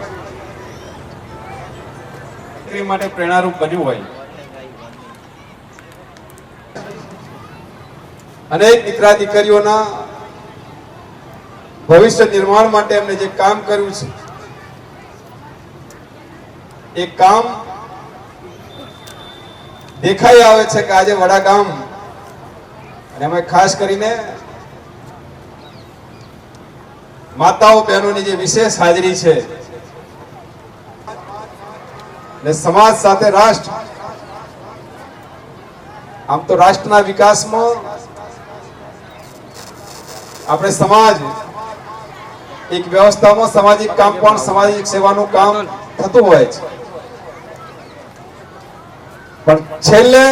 દીકરી માટે પ્રેરણારૂપ બન્યું હોય, અનેક દીકરા દીકરીઓના ભવિષ્ય નિર્માણ માટે એમને જે કામ કર્યું છે એ કામ દેખાઈ આવે છે કે આજે વડાગામ અને એમાં ખાસ કરીને માતાઓ બહેનોની જે વિશેષ હાજરી છે અને સમાજ સાથે રાષ્ટ્ર, આમ તો રાષ્ટ્રના વિકાસમાં આપણે સમાજ એક વ્યવસ્થામાં સામાજિક કામ પણ સામાજિક સેવાનું કામ થતું હોય છે, પણ છેલ્લે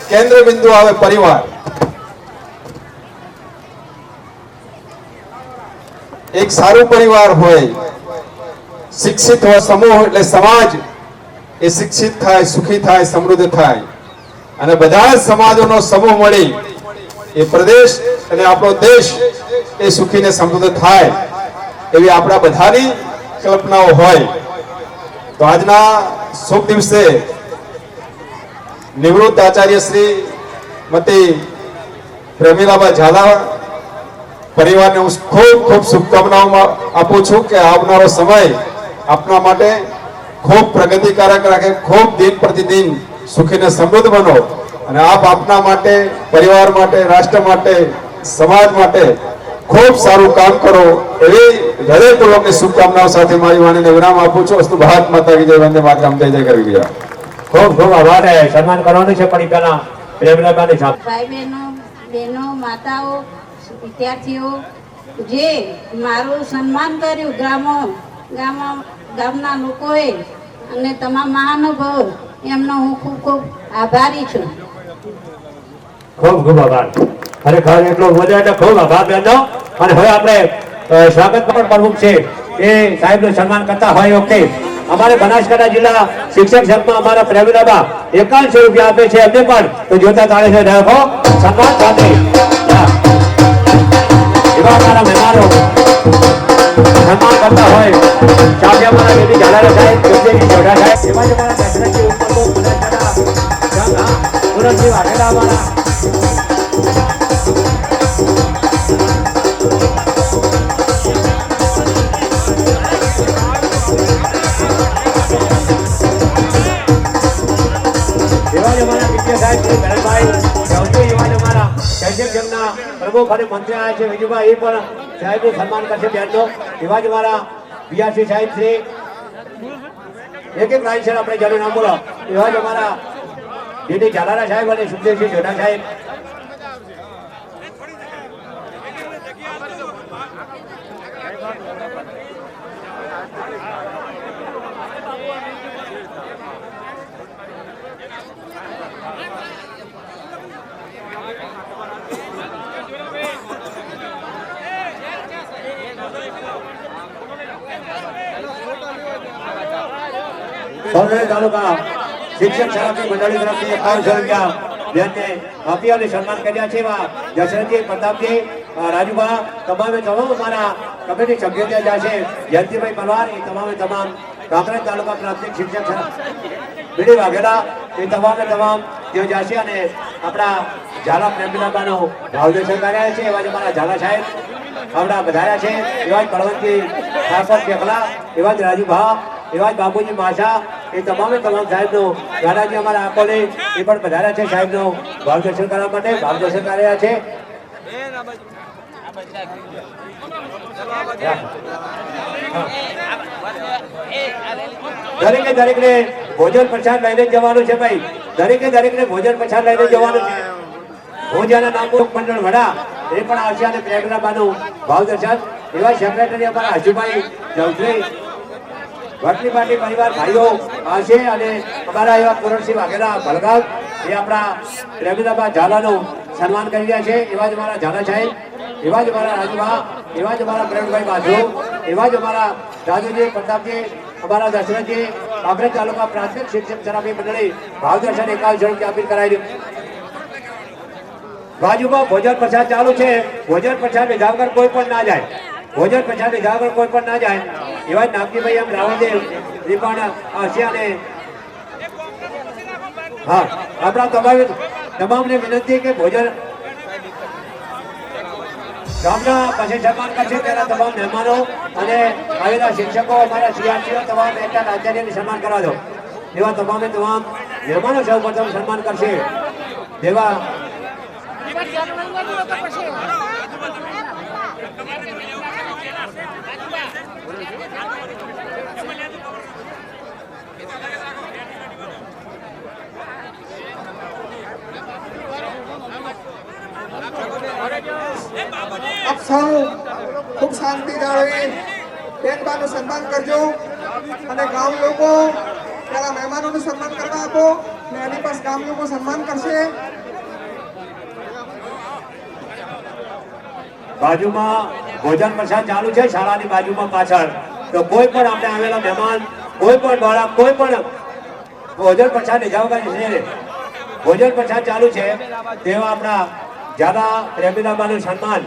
કેન્દ્ર બિંદુ આવે પરિવાર. એક સારું પરિવાર હોય, શિક્ષિત હોય સમૂહ એટલે સમાજ એ શિક્ષિત થાય, સુખી થાય, સમૃદ્ધ થાય અને બધા જ સમાજોનો સમૂહ મળી એ પ્રદેશ અને આપણો દેશ એ સુખી ને સમૃદ્ધ થાય એવી આપણા બધાની કલ્પનાઓ હોય. તો આજના શુભ દિવસે નિવૃત્ત આચાર્ય શ્રી મતી પ્રેમીલાબા ઝાલા પરિવારને હું ખૂબ ખૂબ શુભકામનાઓ આપું છું કે આવનારો સમય આપના માટે ખૂબ પ્રગતિકારક રાખે, ખૂબ દિન પ્રતિદિન સુખીને સમૃદ્ધ બનો અને આપ આપના માટે, પરિવાર માટે, રાષ્ટ્ર માટે, સમાજ માટે ખૂબ સારું કામ કરો એવી હૃદયપૂર્વકની શુભકામનાઓ સાથે મારી વાણીને વિરામ આપું છું. અસ્તુ ભારત માતા કી જય, વંદે માતરમ, જય જય કરી ગુજરાત. ખૂબ ખૂબ આભાર. સન્માન કરવાનું છે પણ પેલા પ્રેમલાબાની સાથે ભાઈ બહેનો, માતાઓ, વિદ્યાર્થીઓ જે મારું સન્માન કર્યું ગામના લોકોએ અને તમામ મહાનુભાવો, એમનો હું ખૂબ ખૂબ આભારી છું. ખૂબ ખૂબ આભાર. ખરેખર એટલો મજા એટલે ખૂબ આભાર બહેનો. અને હવે આપણે સ્વાગત પણ પ્રમુખ છે એ સાહેબનું સન્માન કરતા હોય વખતે અમારે બનાસકાંઠા જિલ્લા શિક્ષક સંઘમાં અમારા પ્રેમીલાબા 51 રૂપિયા આપે છે, એમને પણ તો જોતા તાળે છે રાખો સન્માન સાથે એવા અમારા મહેમાનો સન્માન કરતા હોય સાથે અમારા બેટી ઝાલારા સાહેબ, જોશીજી જોડા સાહેબ, એમાં જ અમારા દશરથજી ઉપકો બનાસકાંઠા સંઘ, સુરતજી વાઘેલા અમારા પ્રમુખ અને મંત્રી આવ્યા છે વિજુભાઈ, એ પણ સાહેબનું સન્માન કરશે બેનનો. એવા જ અમારા બીઆરસી સાહેબ શ્રી, એક રાય છે આપણે જરૂર નામ બોલો. એવા જ અમારા દીદી ઝાલારા સાહેબ અને સુખદેવસિંહ જોડા સાહેબ. તાલુકા શિક્ષક સમિતિ મંડળી તરફથી 5100 રૂપિયા બેનને આપી અને સન્માન કર્યા છે. એવા જસરતજી, પ્રતાપજી, રાજુભા, તમામે તમામ અમારા કમિટી સભ્યો ત્યાં જશે. જયંતિભાઈ પરવાર એ તમામે તમામ કાંકરેજ તાલુકા પ્રાથમિક શિક્ષક બીડી વાઘેલા એ તમામે તમામ ત્યાં જશે અને આપણા ઝાલા પ્રેમીલાબાનો ભાવદર્શન કર્યા છે. એવા જ અમારા ઝાલા સાહેબ આપણા વધાર્યા છે. એવા જ બળવંતજી ઠાકોર પેકલા, એવા જ રાજુભા, એવા જ બાબુજી માશા એ તમામે તમામ સાહેબનો દાદાજી અમારા આકોલે એ પણ વધાર્યા છે. સાહેબનો ભાવદર્શન કરવા માટે ભાવદર્શન કર્યા છે. દરેકે દરેકને ભોજન પ્રસાદ લઈને જવાનું છે ભાઈ. દરેકે દરેકને ભોજન પ્રસાદ લઈને જવાનું છે. ભોજન નામનું મંડળ વડા એ પણ આવશે અને પ્રેરણાબાનું ભાવદર્શન. એવા સેક્રેટરી અમારા હજુભાઈ ચૌધરી, વટલી પાટી પરિવાર ભાઈઓ આવશે અને અમારા એવા પુરણસિંહ વાઘેલા ભલગાવ એ આપણા પ્રેમીલાબા ઝાલાનું સન્માન કરી રહ્યા છે. એવા જ અમારા ઝાલા સાહેબ, એવા જ અમારા રાજુભા, એવા જ અમારા પ્રેમભાઈ બાજુ, એવા જ અમારા રાજુજી, પ્રતાપજી, અમારા દશરથજી, કાંકરેજ તાલુકા પ્રાથમિક શિક્ષક સમિતિ મંડળી ભાવદર્શન 5100 રૂપિયા અપીલ કરાવી. બાજુમાં ભોજન પ્રસાદ ચાલુ છે. ભોજન પ્રસાદ લીધા વગર કોઈ પણ ના જાય. ભોજન પ્રસાદ લીધા વગર કોઈ પણ ના જાય. એવા જ નાગજીભાઈ એમ રાવણદેવ એ પણ આવશે અને હા આપણા તમામને વિનંતી કે ભોજન ગામના પછી સન્માન કરશે તેના તમામ મહેમાનો અને આવેલા શિક્ષકો, અમારા સીઆરસીઓ, તમામ એકતા આચાર્યને સન્માન કરવા દો. એવા તમામે તમામ મહેમાનો સૌ પ્રથમ સન્માન કરશે. જેવા આપ સૌ ખૂબ શાંતિ જાળવી બેનબાનું સન્માન કરજો અને ગામ લોકો પેલા મહેમાનોનું સન્માન કરવા આપો અને એની પાસ ગામ લોકો સન્માન કરશે. બાજુમાં ભોજન પ્રસાદ ચાલુ છે શાળાની બાજુમાં પાછળ. તો કોઈ પણ આપણે આવેલા મહેમાન, કોઈ પણ બાળક, કોઈ પણ ભોજન પ્રસાદ લીધા વગર છે. ભોજન પ્રસાદ ચાલુ છે તેવા આપણા ઝાલા પ્રેમીલાબાનું સન્માન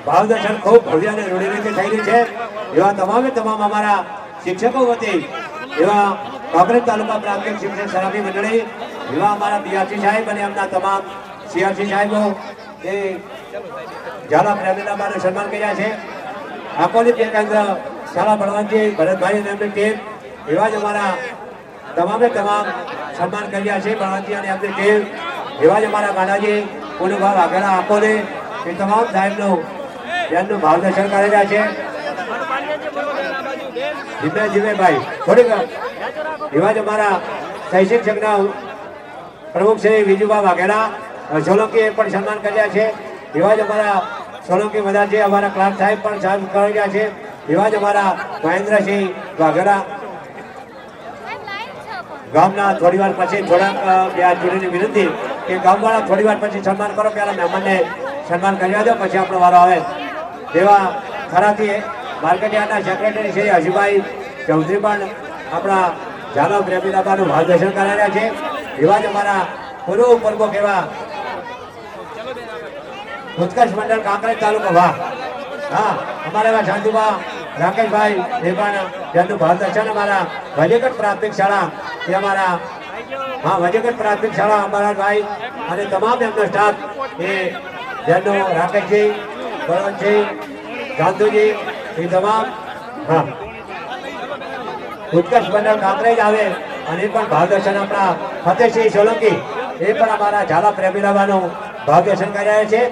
ભાવદર્શન ખૂબ ભવ્ય અને રૂઢી રીતે થઈ રહ્યું છે. એવા તમામે તમામ અમારા શિક્ષકો વતી, એવા કાંકરેજ તાલુકા પ્રાથમિક શિક્ષક સમિતિ મંડળી, એવા અમારા બીઆરસી સાહેબ અને એમના તમામ સીઆરસી સાહેબો એ ઝાલા પ્રેમીલાબાનું સન્માન કર્યા છે. આકોલી કેન્દ્ર શાળા બળવંતજી, ભરતભાઈ અને એમની ટીમ, એવા જ અમારા તમામે તમામ સન્માન કર્યા છે બળવંતજી અને એમની ટીમ. એવા જ અમારા ગાંડાજી, પુનુભા વાઘેલા, આકોલે એ તમામ સાહેબનું એમનું ભાવદર્શન કરી રહ્યા છે. ધીમે ધીમે ભાઈ થોડીક એવા જ અમારા સહી શિક્ષકના પ્રમુખ શ્રી વિજુભા વાઘેલા સોલંકીએ પણ સન્માન કર્યા છે. એવા જ અમારા સોલંકી મદારજી, અમારા ક્લાર્ક સાહેબ પણ સન્માન કરી રહ્યા છે. એવા જ અમારા મહેન્દ્રસિંહ વાઘેલા ગામના થોડી વાર પછી થોડાક બે હાથ જોડીની વિનંતી કે ગામવાળા થોડી વાર પછી સન્માન કરો. પહેલા મહેમાનને સન્માન કર્યા દો પછી આપણો વારો આવે. તેવા થરાથી માર્કેટયાર્ડના સેક્રેટરી શ્રી હજીભાઈ ચૌધરી પણ આપણા ઝાલા પ્રેમીલાબાનું માર્ગદર્શન કરાવ્યા છે. એવા જ અમારા પૂર્વ પ્રમુખ એવા ઉત્કર્ષ મંડળ કાંકરેજ તાલુકો વાહ, હા અમારા એવા શાંતુભા રાકેશભાઈ એ પણ જેમનું માર્ગદર્શન અમારા વજેગઢ પ્રાથમિક શાળા એ અમારા હા વજેગઢ પ્રાથમિક શાળા અમારા ભાઈ અને તમામ એમનો સ્ટાફ એ જેમનું રાકેશજી, બળવંતજી, ગાંધુજી એ તમામ હા ઉત્કર્ષ મંડળ કાંકરેજ આવે અને એ પણ ભાવદર્શન આપણા ફતેહસિંહ સોલંકી એ પણ અમારા ઝાલા પ્રેમીલાબાનું ભાવદર્શન કર્યા છે.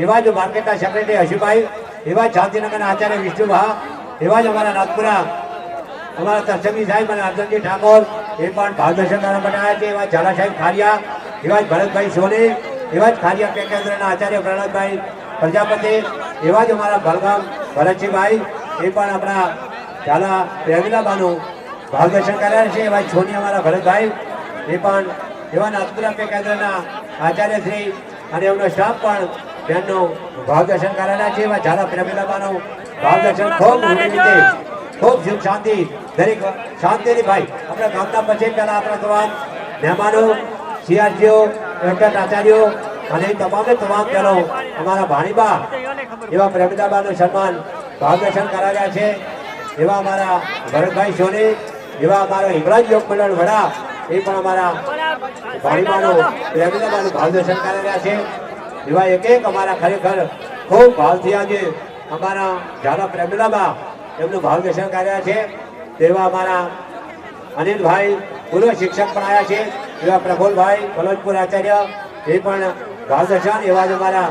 એવા જ માર્કેટના સેક્રેટરી હજીભાઈ, એવા જ શાંતિનગરના આચાર્ય વિષ્ણુભા, એવા જ અમારા નાગપુરા અમારા તરસંગી સાહેબ અને અર્જનજી ઠાકોર એ પણ ભાવદર્શન કરવા માટે આવ્યા છે. એવા ઝાલા સાહેબ ખારિયા, એવા જ ભરતભાઈ સોની, એવા જ ખારિયા પે કેન્દ્રના આચાર્ય પ્રહલાદભાઈ પ્રજાપતિ, એવા જ અમારા ભલગામ ભરતસિંહભાઈ એ પણ આપણા ઝાલા પ્રેમીલાબાનું ભાવદર્શન કર્યા છે. એવા છોની અમારા ભરતભાઈ એ પણ એવા નાગપુરા પે કેન્દ્રના આચાર્ય શ્રી અને એમનો સ્ટાફ પણ તેમનું ભાવદર્શન કરેલા છે. એવા ઝાલા પ્રેમીલાબાનું ભાવદર્શન ખૂબ રૂઢી રીતે ખૂબ સુખ શાંતિ દરેક શાંતિની ભાઈ આપણા ગામના પછી પહેલા આપણા તમામ મહેમાનો, સિયાજીઓ, એડવોકેટ આચાર્યો અને તમામે તમામ જનો અમારા ભાણીબા એવા પ્રેમિતાબાનું સન્માન ભાવદર્શન કરાવ્યા છે. એવા અમારા ભરતભાઈ સોની, એવા અમારા હિંગળાજ યોગ મંડળ વડા એ પણ અમારા ભાણીબાનું પ્રેમિતાબાનું ભાવદર્શન કરાવ્યા છે. એવા એક એક અમારા ખરેખર ખૂબ ભાવથી આજે અમારા ઝાલા પ્રેમિલાબા એમનું ભાવદર્શન કર્યા છે. તેવા અમારા અનિલભાઈ પૂર્વ શિક્ષક પણ આવ્યા છે. એવા પ્રફુલભાઈ કલોજપુર આચાર્ય એ પણ ભાવદર્શન. એવા જ અમારા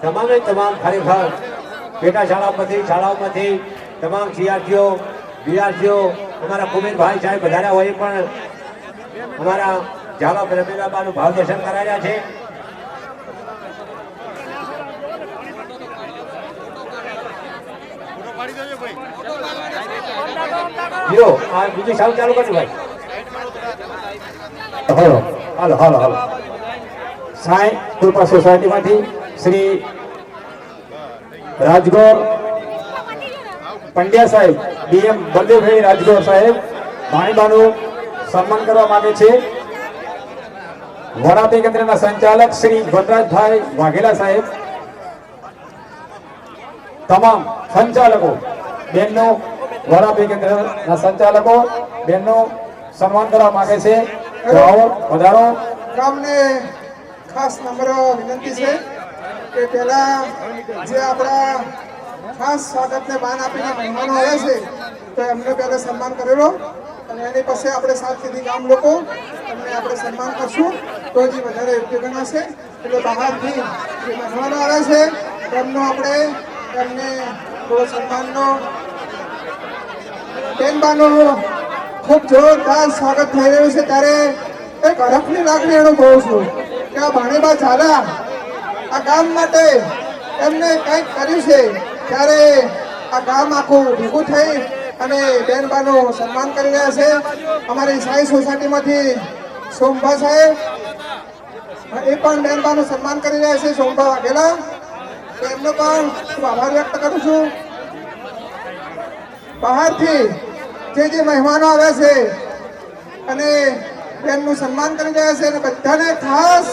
તમામે તમામ ખરેખર પેટા શાળાઓમાંથી તમામ સીઆરસીઓ, બીઆરસીઓ, અમારા કુમેરભાઈ સાહેબ વધાર્યા હોય પણ અમારા ઝાલા પ્રેમિલાબાનું ભાવદર્શન કરાવ્યા છે. જો આ બીજું સાવ ચાલુ કરજો ભાઈ. હાલો હાલો હાલો હાલો સાંઈ કૃપા સોસાયટીમાંથી શ્રી રાજગોર પંડ્યા સાહેબ, ડીએમ બલદેવભાઈ રાજગોર સાહેબ ભાણીબાનું સન્માન કરવા માંગે છે. વડાપી કેન્દ્રના સંચાલક શ્રી વનરાજભાઈ વાઘેલા સાહેબ, તમામ સંચાલકો બેનનો, વડાપી કેન્દ્રના સંચાલકો બેનનો સન્માન કરવા માંગે છે. આવો વધારો. ગામને ખાસ નમ્ર વિનંતી છે કે પહેલા જે આપણા ખાસ સ્વાગતને માન આપીને મહેમાનો આવ્યા છે તો એમને પહેલા સન્માન કરેલો અને એની પછી આપણે સાતથી ગામ લોકો એમને આપણે સન્માન કરશું તો જે વધારે યોગ્ય ગણાશે. એટલે બહારથી જે મહેમાનો આવ્યા છે એમનો આપણે એમને થોડો સન્માનનો બેનબાનો ખૂબ જોરદાર સ્વાગત થઈ રહ્યું છે. ત્યારે એક હરખની લાગણી અનુભવું છું કે આ ભાણીબા ઝાલા આ ગામ માટે એમને કંઈક કર્યું છે. ત્યારે આ ગામ આખું ભેગું થઈ અને બેનબાનું સન્માન કરી રહ્યા છે. અમારી સાઈ સોસાયટીમાંથી સોમભા સાહેબ એ પણ બેનબાનું સન્માન કરી રહ્યા છે, સોમભા વાઘેલા. તો એમનો પણ ખૂબ આભાર વ્યક્ત કરું છું. બહારથી જે મહેમાનો આવ્યા છે અને બેનનું સન્માન કરી રહ્યા છે અને બધાને ખાસ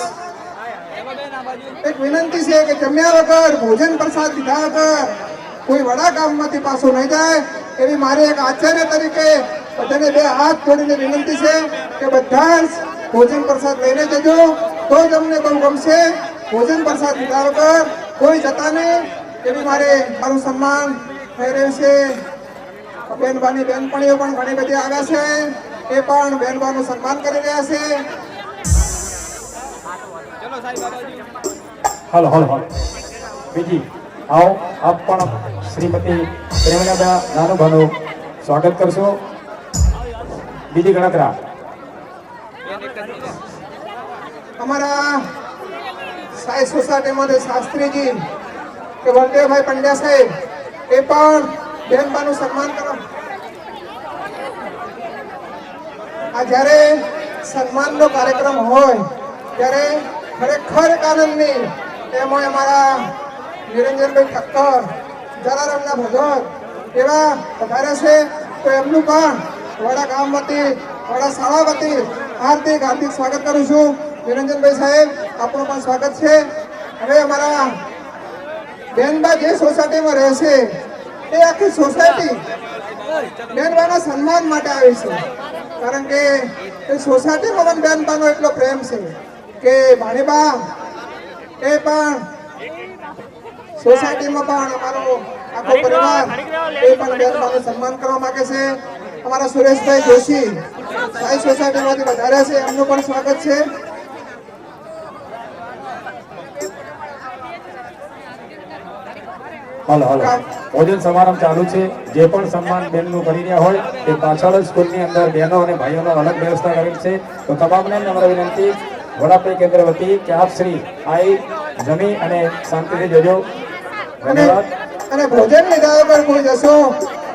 એક વિનંતી છે કે જમ્યા વગર, ભોજન પ્રસાદ લીધા વગર કોઈ વડા ગામમાંથી પાછો નહીં જાય એવી મારી એક આચાર્ય તરીકે બધાને બે હાથ જોડીને વિનંતી છે કે બધા જ ભોજન પ્રસાદ લઈને જજો તો જ અમને બહુ ગમશે. ભોજન પ્રસાદ લીધા વગર કોઈ જતા નહીં એવી મારું સન્માન થઈ રહ્યું છે. બેનબાની બેનપણીઓ પણ ઘણી બધી આવ્યા છે, એ પણ બેનબાનું સન્માન કરી રહ્યા છે. હાલો હાલો હાલો બીજી આવો આપ પણ શ્રીમતી પ્રેમનાબા નાનુભાનું સ્વાગત કરશો. બીજી ગણતરા અમારા સાઈ સોસાયટીમાંથી શાસ્ત્રીજી કે બળદેવભાઈ પંડ્યા સાહેબ એ પણ બેનબાનું સન્માન કરો. આ જ્યારે સન્માનનો કાર્યક્રમ હોય ત્યારે ખરેખર આનંદની એમાં અમારા નિરંજનભાઈ ઠક્કર, જલારામના ભગત એવા વધારે છે તો એમનું પણ વડા ગામ વતી, વડા શાળા વતી હાર્દિક હાર્દિક સ્વાગત કરું છું. નિરંજનભાઈ સાહેબ આપણું પણ સ્વાગત છે. હવે અમારા બેનબા જે સોસાયટીમાં રહે છે એ આખી સોસાયટી બેનબાના સન્માન માટે આવી છે. કારણ કે એ સોસાયટીમાં પણ બેનબાનો એટલો પ્રેમ છે કે ભાણીબા એ પણ સોસાયટીમાં પણ અમારો આખો પરિવાર એ પણ બેનબાનું સન્માન કરવા માંગે છે. અમારા સુરેશભાઈ જોશી સાઈ સોસાયટીમાંથી વધારે છે, એમનું પણ સ્વાગત છે. હાલો હાલો ભોજન સમારંભ ચાલુ છે. જે પણ સન્માન બેનનું કરી રહ્યા હોય તે પાછળ જ સ્કૂલની અંદર બહેનો અને ભાઈઓનો અલગ વ્યવસ્થા કરેલ છે. તો તમામને નમ્ર વિનંતી વડાપી કેન્દ્ર વતી કે આપ શ્રી આઈ જમી અને શાંતિથી જજો. ધન્યવાદ. અને ભોજન લીધા વગર કોઈ જશો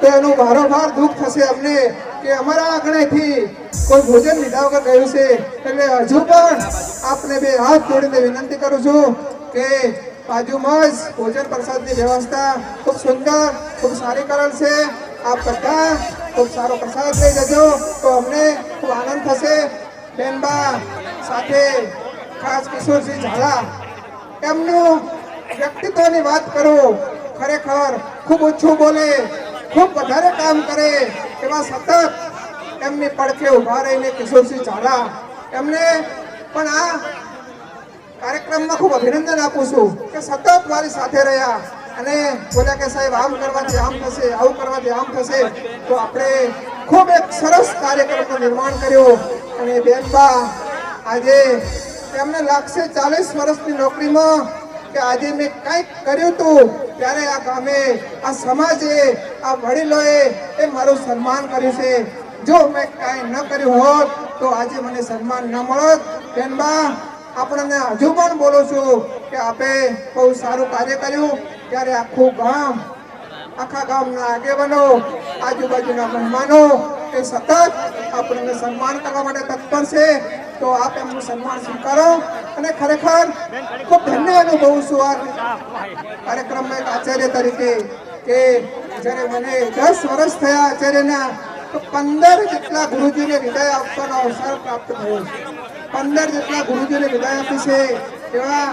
તો એનું ભારોભાર દુઃખ થશે અમને કે અમારા આંગણેથી કોઈ ભોજન લીધા વગર ગયું છે. એટલે હજુ પણ આપને બે હાથ જોડીને વિનંતી કરું છું કે બાજુમાં જ ભોજન પ્રસાદની વ્યવસ્થા ખૂબ સુંદર, ખૂબ સારી કરેલ છે. આપ બધા ખૂબ સારો પ્રસાદ લઈ જજો તો અમને ખૂબ આનંદ થશે. બેનબા સાથે ખાસ કિશોરસિંહ ઝાલા એમનું વ્યક્તિત્વની વાત કરું, ખરેખર ખૂબ ઓછું બોલે, ખૂબ વધારે કામ કરે એવા સતત એમની પડખે ઉભા રહીને કિશોરસિંહ ઝાલા એમને પણ આ કાર્યક્રમમાં ખૂબ અભિનંદન આપું છું કે સતત મારી સાથે રહ્યા અને બોલ્યા કે સાહેબ આમ કરવાથી આમ થશે, આવું કરવાથી આમ થશે. તો આપણે ખૂબ એક સરસ કાર્યક્રમનું નિર્માણ કર્યું અને બેનબા આજે એમને લાગશે 40 વર્ષની નોકરીમાં કે આજે મેં કંઈક કર્યું હતું ત્યારે આ ગામે, આ સમાજે, આ વડીલોએ એ મારું સન્માન કર્યું છે. જો મેં કાંઈ ન કર્યું હોત તો આજે મને સન્માન ન મળત. બેનબા આપણને હજુ પણ બોલું છું કે આપે બહુ સારું કાર્ય કર્યું ત્યારે આખું ગામ, આખા ગામના આગેવાનો, આજુબાજુના મહેમાનો એ સતત આપણને સન્માન કરવા માટે તત્પર છે. તો આપ એમનું સન્માન સ્વીકારો અને ખરેખર ખૂબ ધન્ય અનુભવું છું આ કાર્યક્રમમાં એક આચાર્ય તરીકે કે જ્યારે મને 10 વર્ષ થયા આચાર્યના તો 15 જેટલા ગુરુજીને વિદાય આપવાનો અવસર પ્રાપ્ત થયો. 15 જેટલા ગુરુજીને વિદાય આપી છે. એવા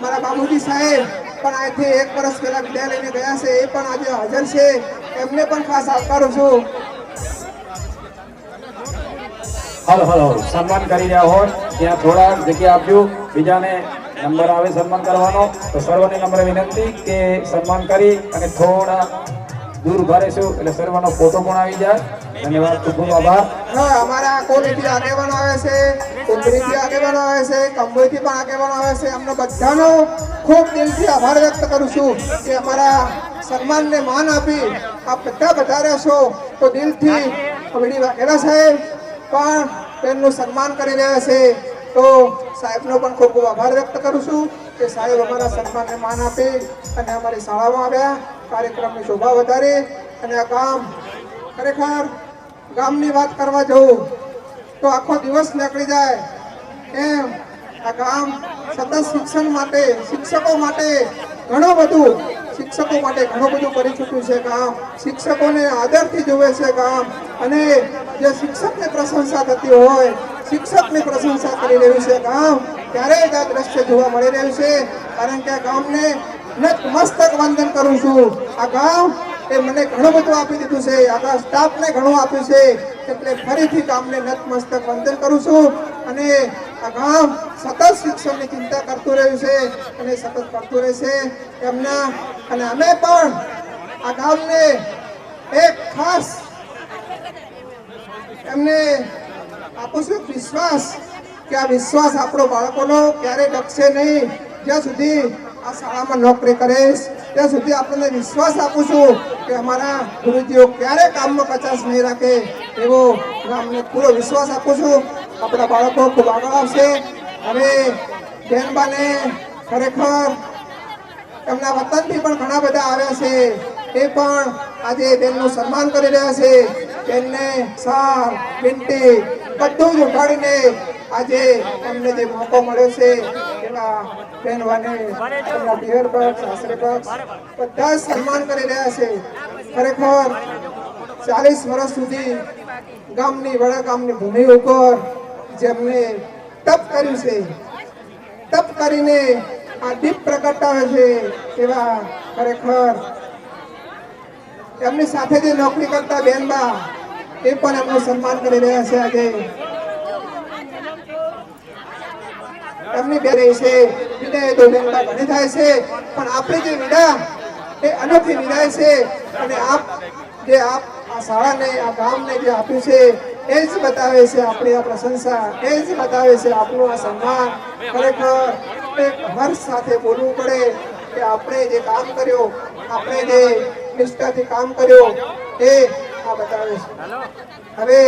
મારા બાબુજી સાહેબ પણ અહીંથી 1 વર્ષ પહેલા વિદાય લઈને ગયા છે, એ પણ આજે હાજર છે. એમને પણ ખાસ આવકારું છું. હલો હલો સન્માન કરી રહ્યા હોય ત્યાં થોડા જગ્યા આપજો, બીજાને નંબર આવે સન્માન કરવાનો તો સર્વને નમ્ર વિનંતી કે સન્માન કરી અને થોડા દૂર ઉભા રહેશું એટલે સર્વનો ફોટો પણ આવી જાય. ધન્યવાદ, ખૂબ ખૂબ આભાર. અમારા કોલીથી આગેવાનો આવે છે, કુંભરીથી આગેવાનો આવે છે, કંબોઈથી પણ આગેવાનો આવે છે. એમનો બધાનો ખૂબ દિલથી આભાર વ્યક્ત કરું છું કે અમારા સન્માનને માન આપી આપ બધા વધારે છો. તો દિલથી વીડી વાઘેલા સાહેબ પણ તેમનું સન્માન કરી રહ્યા છે. તો સાહેબનો પણ ખૂબ ખૂબ આભાર વ્યક્ત કરું છું કે સાહેબ અમારા સન્માનને માન આપી અને અમારી શાળામાં આવ્યા, કાર્યક્રમની શોભા વધારી અને આ ગામ, ખરેખર ગામની વાત કરવા જવું તો આખો દિવસ નીકળી જાય એમ આ ગામ સતત શિક્ષણ માટે, શિક્ષકો માટે ઘણું બધું કરી ચૂક્યું છે. ગામ શિક્ષકોને આદરથી જુએ છે ગામ, અને જે શિક્ષકની પ્રશંસા થતી હોય, શિક્ષકની પ્રશંસા કરી રહ્યું છે ગામ, ત્યારે જ આ દ્રશ્ય જોવા મળી રહ્યું છે. કારણ કે આ ગામને નતમસ્તક વંદન કરું છું. આ ગામ એ મને ઘણું બધું આપી દીધું છે, આખા સ્ટાફને ઘણું આપ્યું છે, એટલે ફરીથી ગામને નતમસ્તક વંદન કરું છું. અને આ ગામ સતત શિક્ષણની ચિંતા કરતું રહ્યું છે અને સતત કરતું રહેશે એમના. અને અમે પણ આ ગામને એક ખાસ એમને આપું છું વિશ્વાસ કે આ વિશ્વાસ આપણો બાળકોનો ક્યારેય ડગશે નહીં. જ્યાં સુધી આ શાળામાં નોકરી કરીશ ત્યાં સુધી આપણને વિશ્વાસ આપું છું કે અમારા ગુરુજીઓ ક્યારે કામમાં કચાશ નહીં રાખે, એવો ગામને પૂરો વિશ્વાસ આપું છું. આપણા બાળકો ખૂબ આગળ આવશે. હવે બેનબાને ખરેખર એમના વતનથી પણ ઘણા બધા આવ્યા છે, એ પણ આજે બેનનું સન્માન કરી રહ્યા છે. બેનને સાર, વીંટી બધું જ ઉઠાડીને આજે એમને જે મોકો મળ્યો છે એવા બેનવાને એમના પિયર પક્ષ, સાસરી પક્ષ બધા સન્માન કરી રહ્યા છે. ખરેખર 40 વર્ષ સુધી ગામની, વડા ગામની ભૂમિ ઉપર જેમને તપ કર્યું છે, તપ કરીને આ દીપ પ્રગટાવે છે એવા ખરેખર એમની સાથે જે નોકરી કરતા બેનબા એ પણ એમનું સન્માન કરી રહ્યા છે. આજે એમની બે રહી છે વિદાય તો બેનબા ઘણી થાય છે, પણ આપણી જે વિદાય એ અનોખી વિદાય છે. અને આપ આ શાળાને, આ ગામને જે આપ્યું છે એ જ બતાવે છે આપણી આ પ્રશંસા, એ જ બતાવે છે આપણું આ સન્માન. ખરેખર એક હર્ષ સાથે બોલવું પડે કે આપણે જે કામ કર્યું, આપણે જે નિષ્ઠાથી કામ કર્યું એ આ બતાવે છે. હવે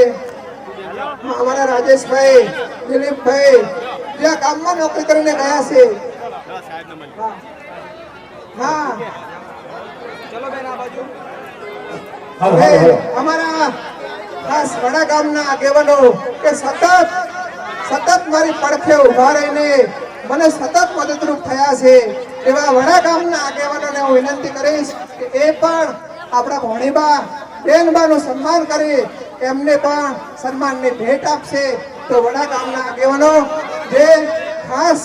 અમારા રાજેશભાઈ, દિલીપભાઈ જે આ ગામમાં નોકરી કરીને ગયા છે, હા ચલો બેન આ બાજુ. હવે અમારા ખાસ વડા ગામના આગેવાનો કે સતત મારી પડખે ઉભા રહીને મને સતત મદદરૂપ થયા છે, એવા વડા ગામના આગેવાનોને હું વિનંતી કરીશ કે એ પણ આપણા ભોણીબા, બેનબાનું સન્માન કરી એમને પણ સન્માનની ભેટ આપશે. તો વડા ગામના આગેવાનો જે ખાસ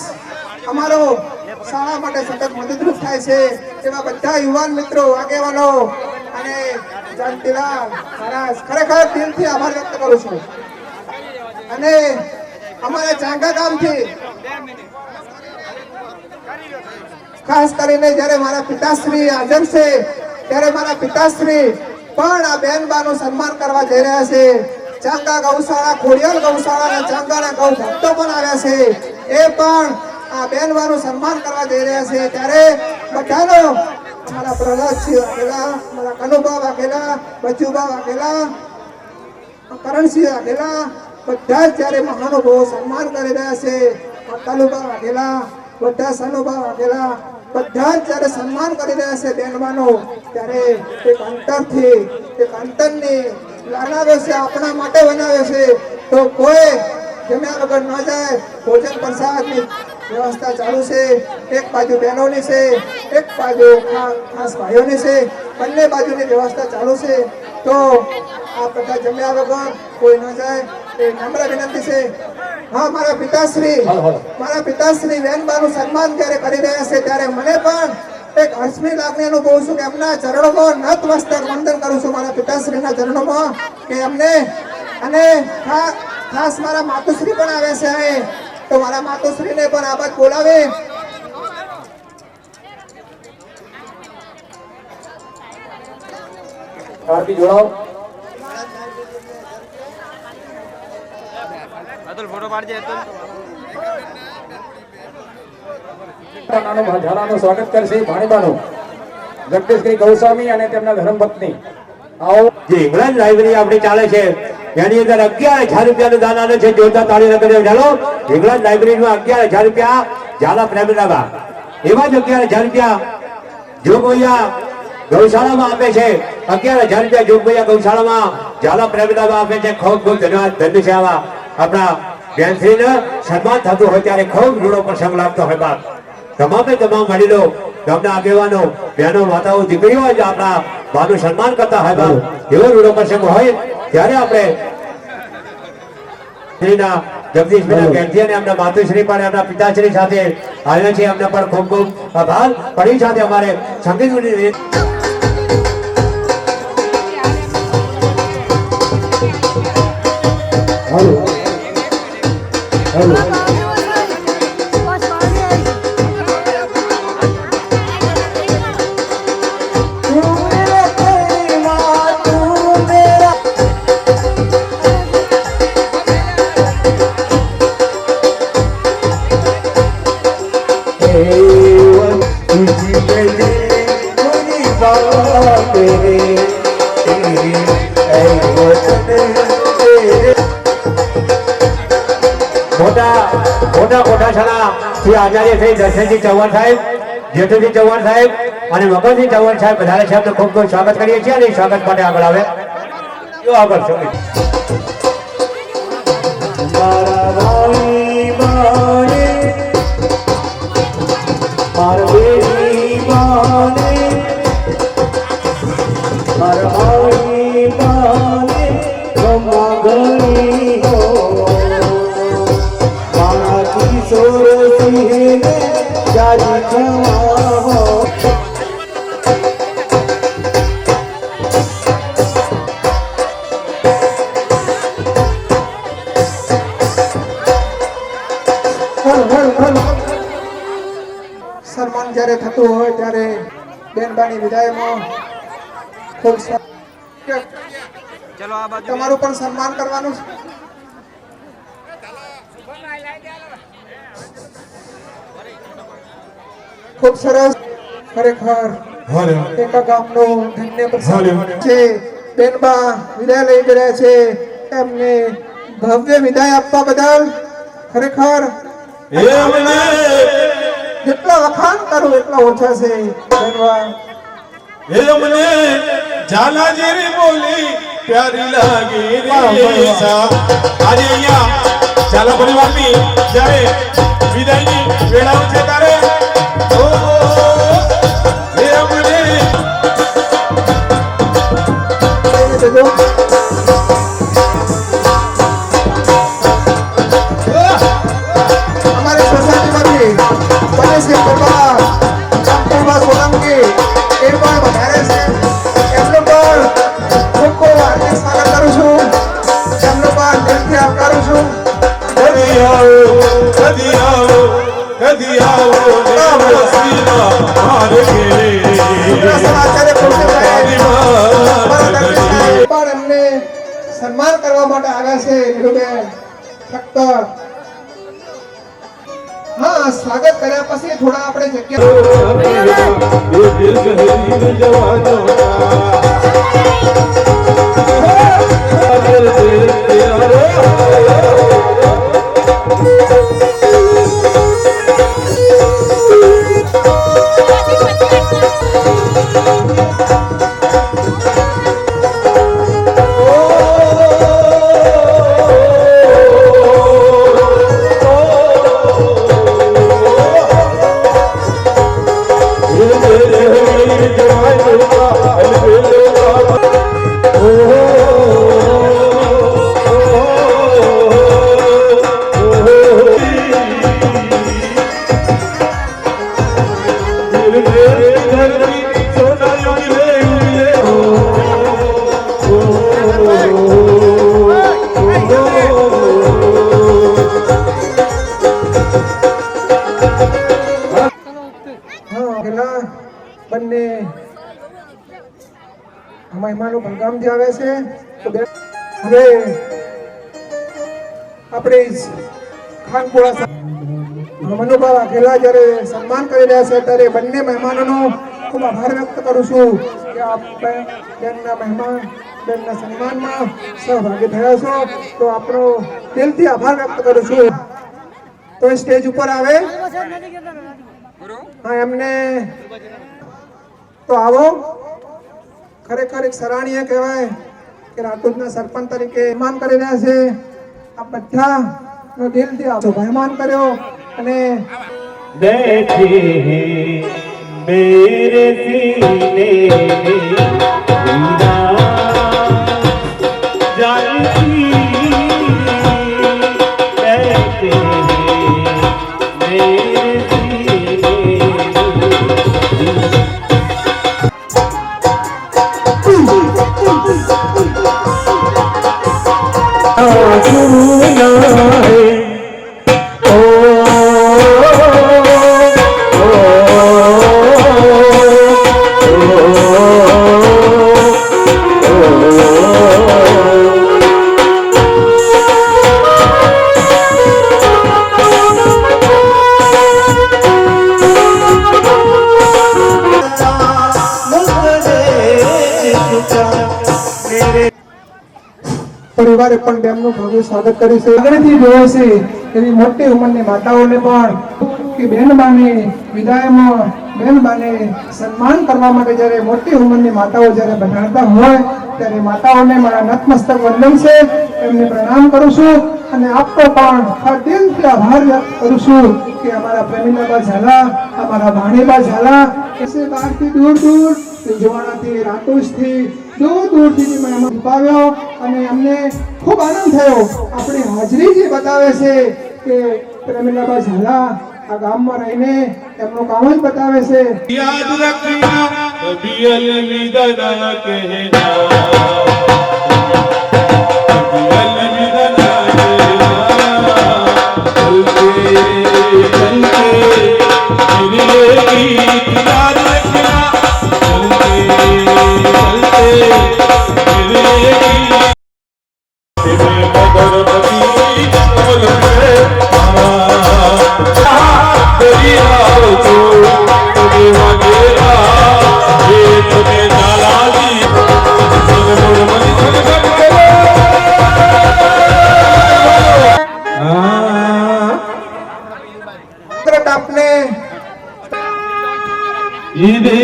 અમારો શાળા માટે સતત મદદરૂપ થાય છે એવા બધા યુવાન મિત્રો, આગેવાનો અને જયંતિલાલ મહારાજ ખરેખર દિલથી આભાર વ્યક્ત કરું છું. અને અમારા ચાંગા ગામથી ખાસ કરીને જ્યારે મારા પિતાશ્રી હાજર છે ત્યારે મારા પિતાશ્રી પણ આ બેનબાનું સન્માન કરવા જઈ રહ્યા છે. ચાંગા ગૌશાળા, ખોડિયાલ ગૌશાળા અને ચાંગાના ગૌ ભક્તો પણ આવ્યા છે, એ પણ આ બેનબાનું સન્માન કરવા જઈ રહ્યા છે. ત્યારે બધાનો મારા પ્રહલાદસિંહ વાઘેલા, મારા કનુભા વાઘેલા, બચુભા વાઘેલા, કરણસિંહ વાઘેલા બધા જ જ્યારે મહાનુભાવો સન્માન કરી રહ્યા છે. કાલુભા વાઘેલા, બધા સનુભા વાઘેલા બધા જ જ્યારે સન્માન કરી રહ્યા છે બેનવાનો, ત્યારે એક અંતરથી, એક અંતરની બનાવ્યો છે, આપણા માટે બનાવ્યો છે. તો કોઈ જમ્યા વગર ન જાય. ભોજન પ્રસાદની વ્યવસ્થા ચાલુ છે. એક બાજુ બહેનોની છે, એક બાજુ ખાસ ભાઈઓની છે, બંને બાજુની વ્યવસ્થા ચાલુ છે. તો આ બધા જમ્યા વગર કોઈ ન જાય એ નમ્ર વિનંતી છે. હા, મારા પિતાશ્રી બેનબાનું સન્માન જ્યારે કરી રહ્યા છે ત્યારે મને પણ એક હર્ષની લાગણી અનુભવું છું કે એમના ચરણોમાં નતમસ્તક વંદન કરું છું, મારા પિતાશ્રીના ચરણોમાં, કે એમને. અને ખાસ મારા માતુશ્રી પણ આવે છે અહીં, તો મારા માતુશ્રીને પણ આ બાદ બોલાવે. આરતી જોડાઓ. નાનું ઝાલાનું સ્વાગત કરશે ભાણીબાનું જગદીશભાઈ ગૌસ્વામી અને તેમના ધર્મપત્ની. આવો. જે ઇંગ્લેન્ડ લાઇબ્રેરી આપણી ચાલે છે એની અંદર 11,000 રૂપિયાનું દાન આવે છે. જોરદાર તાળી લગાડો. ચાલો, ઇંગ્લેન્ડ લાઇબ્રેરીમાં 11,000 રૂપિયા ઝાલા પ્રેમદાબા, એવા જ 11,000 રૂપિયા જોગવૈયા ગૌશાળામાં આપે છે. 11,000 રૂપિયા જોગવૈયા ગૌશાળામાં ઝાલા પ્રેમદાબા આપે છે. ખૂબ ખૂબ ધન્યવાદ. ધન્ય છે આવા આપણા બેનશ્રીને સન્માન થતું હોય ત્યારે ખૂબ રૂડો પ્રસંગ લાગતો હોય. બાપ તમામે તમામ વડીલો, ગામના આગેવાનો, બહેનો, માતાઓ, દીકરીઓ જ આપણા બાનું સન્માન કરતા હોય. બાપ એવો રૂડો પ્રસંગ હોય ત્યારે આપણે જગદીશભાઈ ગેરજી અને એમના માતુશ્રી પણ એમના પિતાશ્રી સાથે આવ્યા છે. એમને પણ ખૂબ ખૂબ આભાર. પણ એ સાથે અમારે સંગીત મોટા કોઠાશાળા શ્રી આચાર્ય શ્રી દર્શનજી ચૌહાણ સાહેબ, જેઠુજી ચૌહાણ સાહેબ અને મગનજી ચૌહાણ સાહેબ વધારે છે. આપણે ખૂબ ખૂબ સ્વાગત કરીએ છીએ અને સ્વાગત માટે આગળ આવે. જો આગળ છો. સન્માન જ્યારે થતું હોય ત્યારે બેનબાની વિદાયમાં ખૂબ તમારું પણ સન્માન કરવાનું છે. ખૂબ સરસ. ખરેખર એક ગામનો ધન્ય પ્રસંગ છે. બેનબા વિદાય લઈ રહ્યા છે. એમને ભવ્ય વિદાય આપવા બદલ ખરેખર જેટલા વખાણ કરું એટલા ઓછા છે. બેનબા મને ઝાલાજી બોલી પ્યારી લાગી રે સા. આજે અહીંયા ઝાલા પરિવારની જ્યારે વિદાયની વેળાઓ છે ત્યારે પણ એમને સન્માન કરવા માટે આવ્યા છે નીરુબેન ઠક્કર. હા, સ્વાગત કર્યા પછી થોડા આપણે જગ્યા બંને મહેમાનો ગામથી આવે છે. તો હવે આપણે ખાનપુરા મનુભાઈ વાઘેલા જ્યારે સન્માન કરી રહ્યા છે ત્યારે બંને મહેમાનોનો ખૂબ આભાર વ્યક્ત કરું છું કે આપ બેનના સન્માનમાં સહભાગી થયા છો. તો આપણો દિલથી આભાર વ્યક્ત કરું છું. તો એ સ્ટેજ ઉપર આવે. હા, એમને તો આવો. ખરેખર એક સરાહનીય કહેવાય કે રાતોદના સરપંચ તરીકે સન્માન કરી રહ્યા છે. આ બધા નો દિલથી સન્માન કર્યો. અને बैठे हैं मेरे सीने में जानती बैठे हैं मेरे પરિવારે પણ તેમનું ભવ્ય સ્વાગત કર્યું છે. આગળથી જોવે છે એવી મોટી ઉંમરની માતાઓને પણ કે બહેનબાને વિદાયમાં બહેનબાને સન્માન કરવા માટે જ્યારે મોટી ઉંમરની માતાઓ જ્યારે બનાવતા હોય ત્યારે માતાઓને મારા નતમસ્તક વંદન છે. એમને પ્રણામ કરું છું અને આપનો પણ દિલથી આભાર વ્યક્ત કરું છું કે અમારા પ્રેમીલાબા ઝાલા, અમારા ભાણીબા ઝાલા બહારથી દૂર દૂર જોવાનાથી રાતોજથી દૂર દૂરથી મહેમાન ઉપાવ્યો અને અમને ખૂબ આનંદ થયો. આપણી હાજરી જે બતાવે છે કે પ્રેમીલાબા ઝાલા આ ગામમાં રહીને એમનું કામ જ બતાવે છે. याद रखना कभी अलविदा ना कहना, कभी अलविदा ना कहना, चलते चलते मेरे गीत याद रखना, चलते चलते मेरे गीत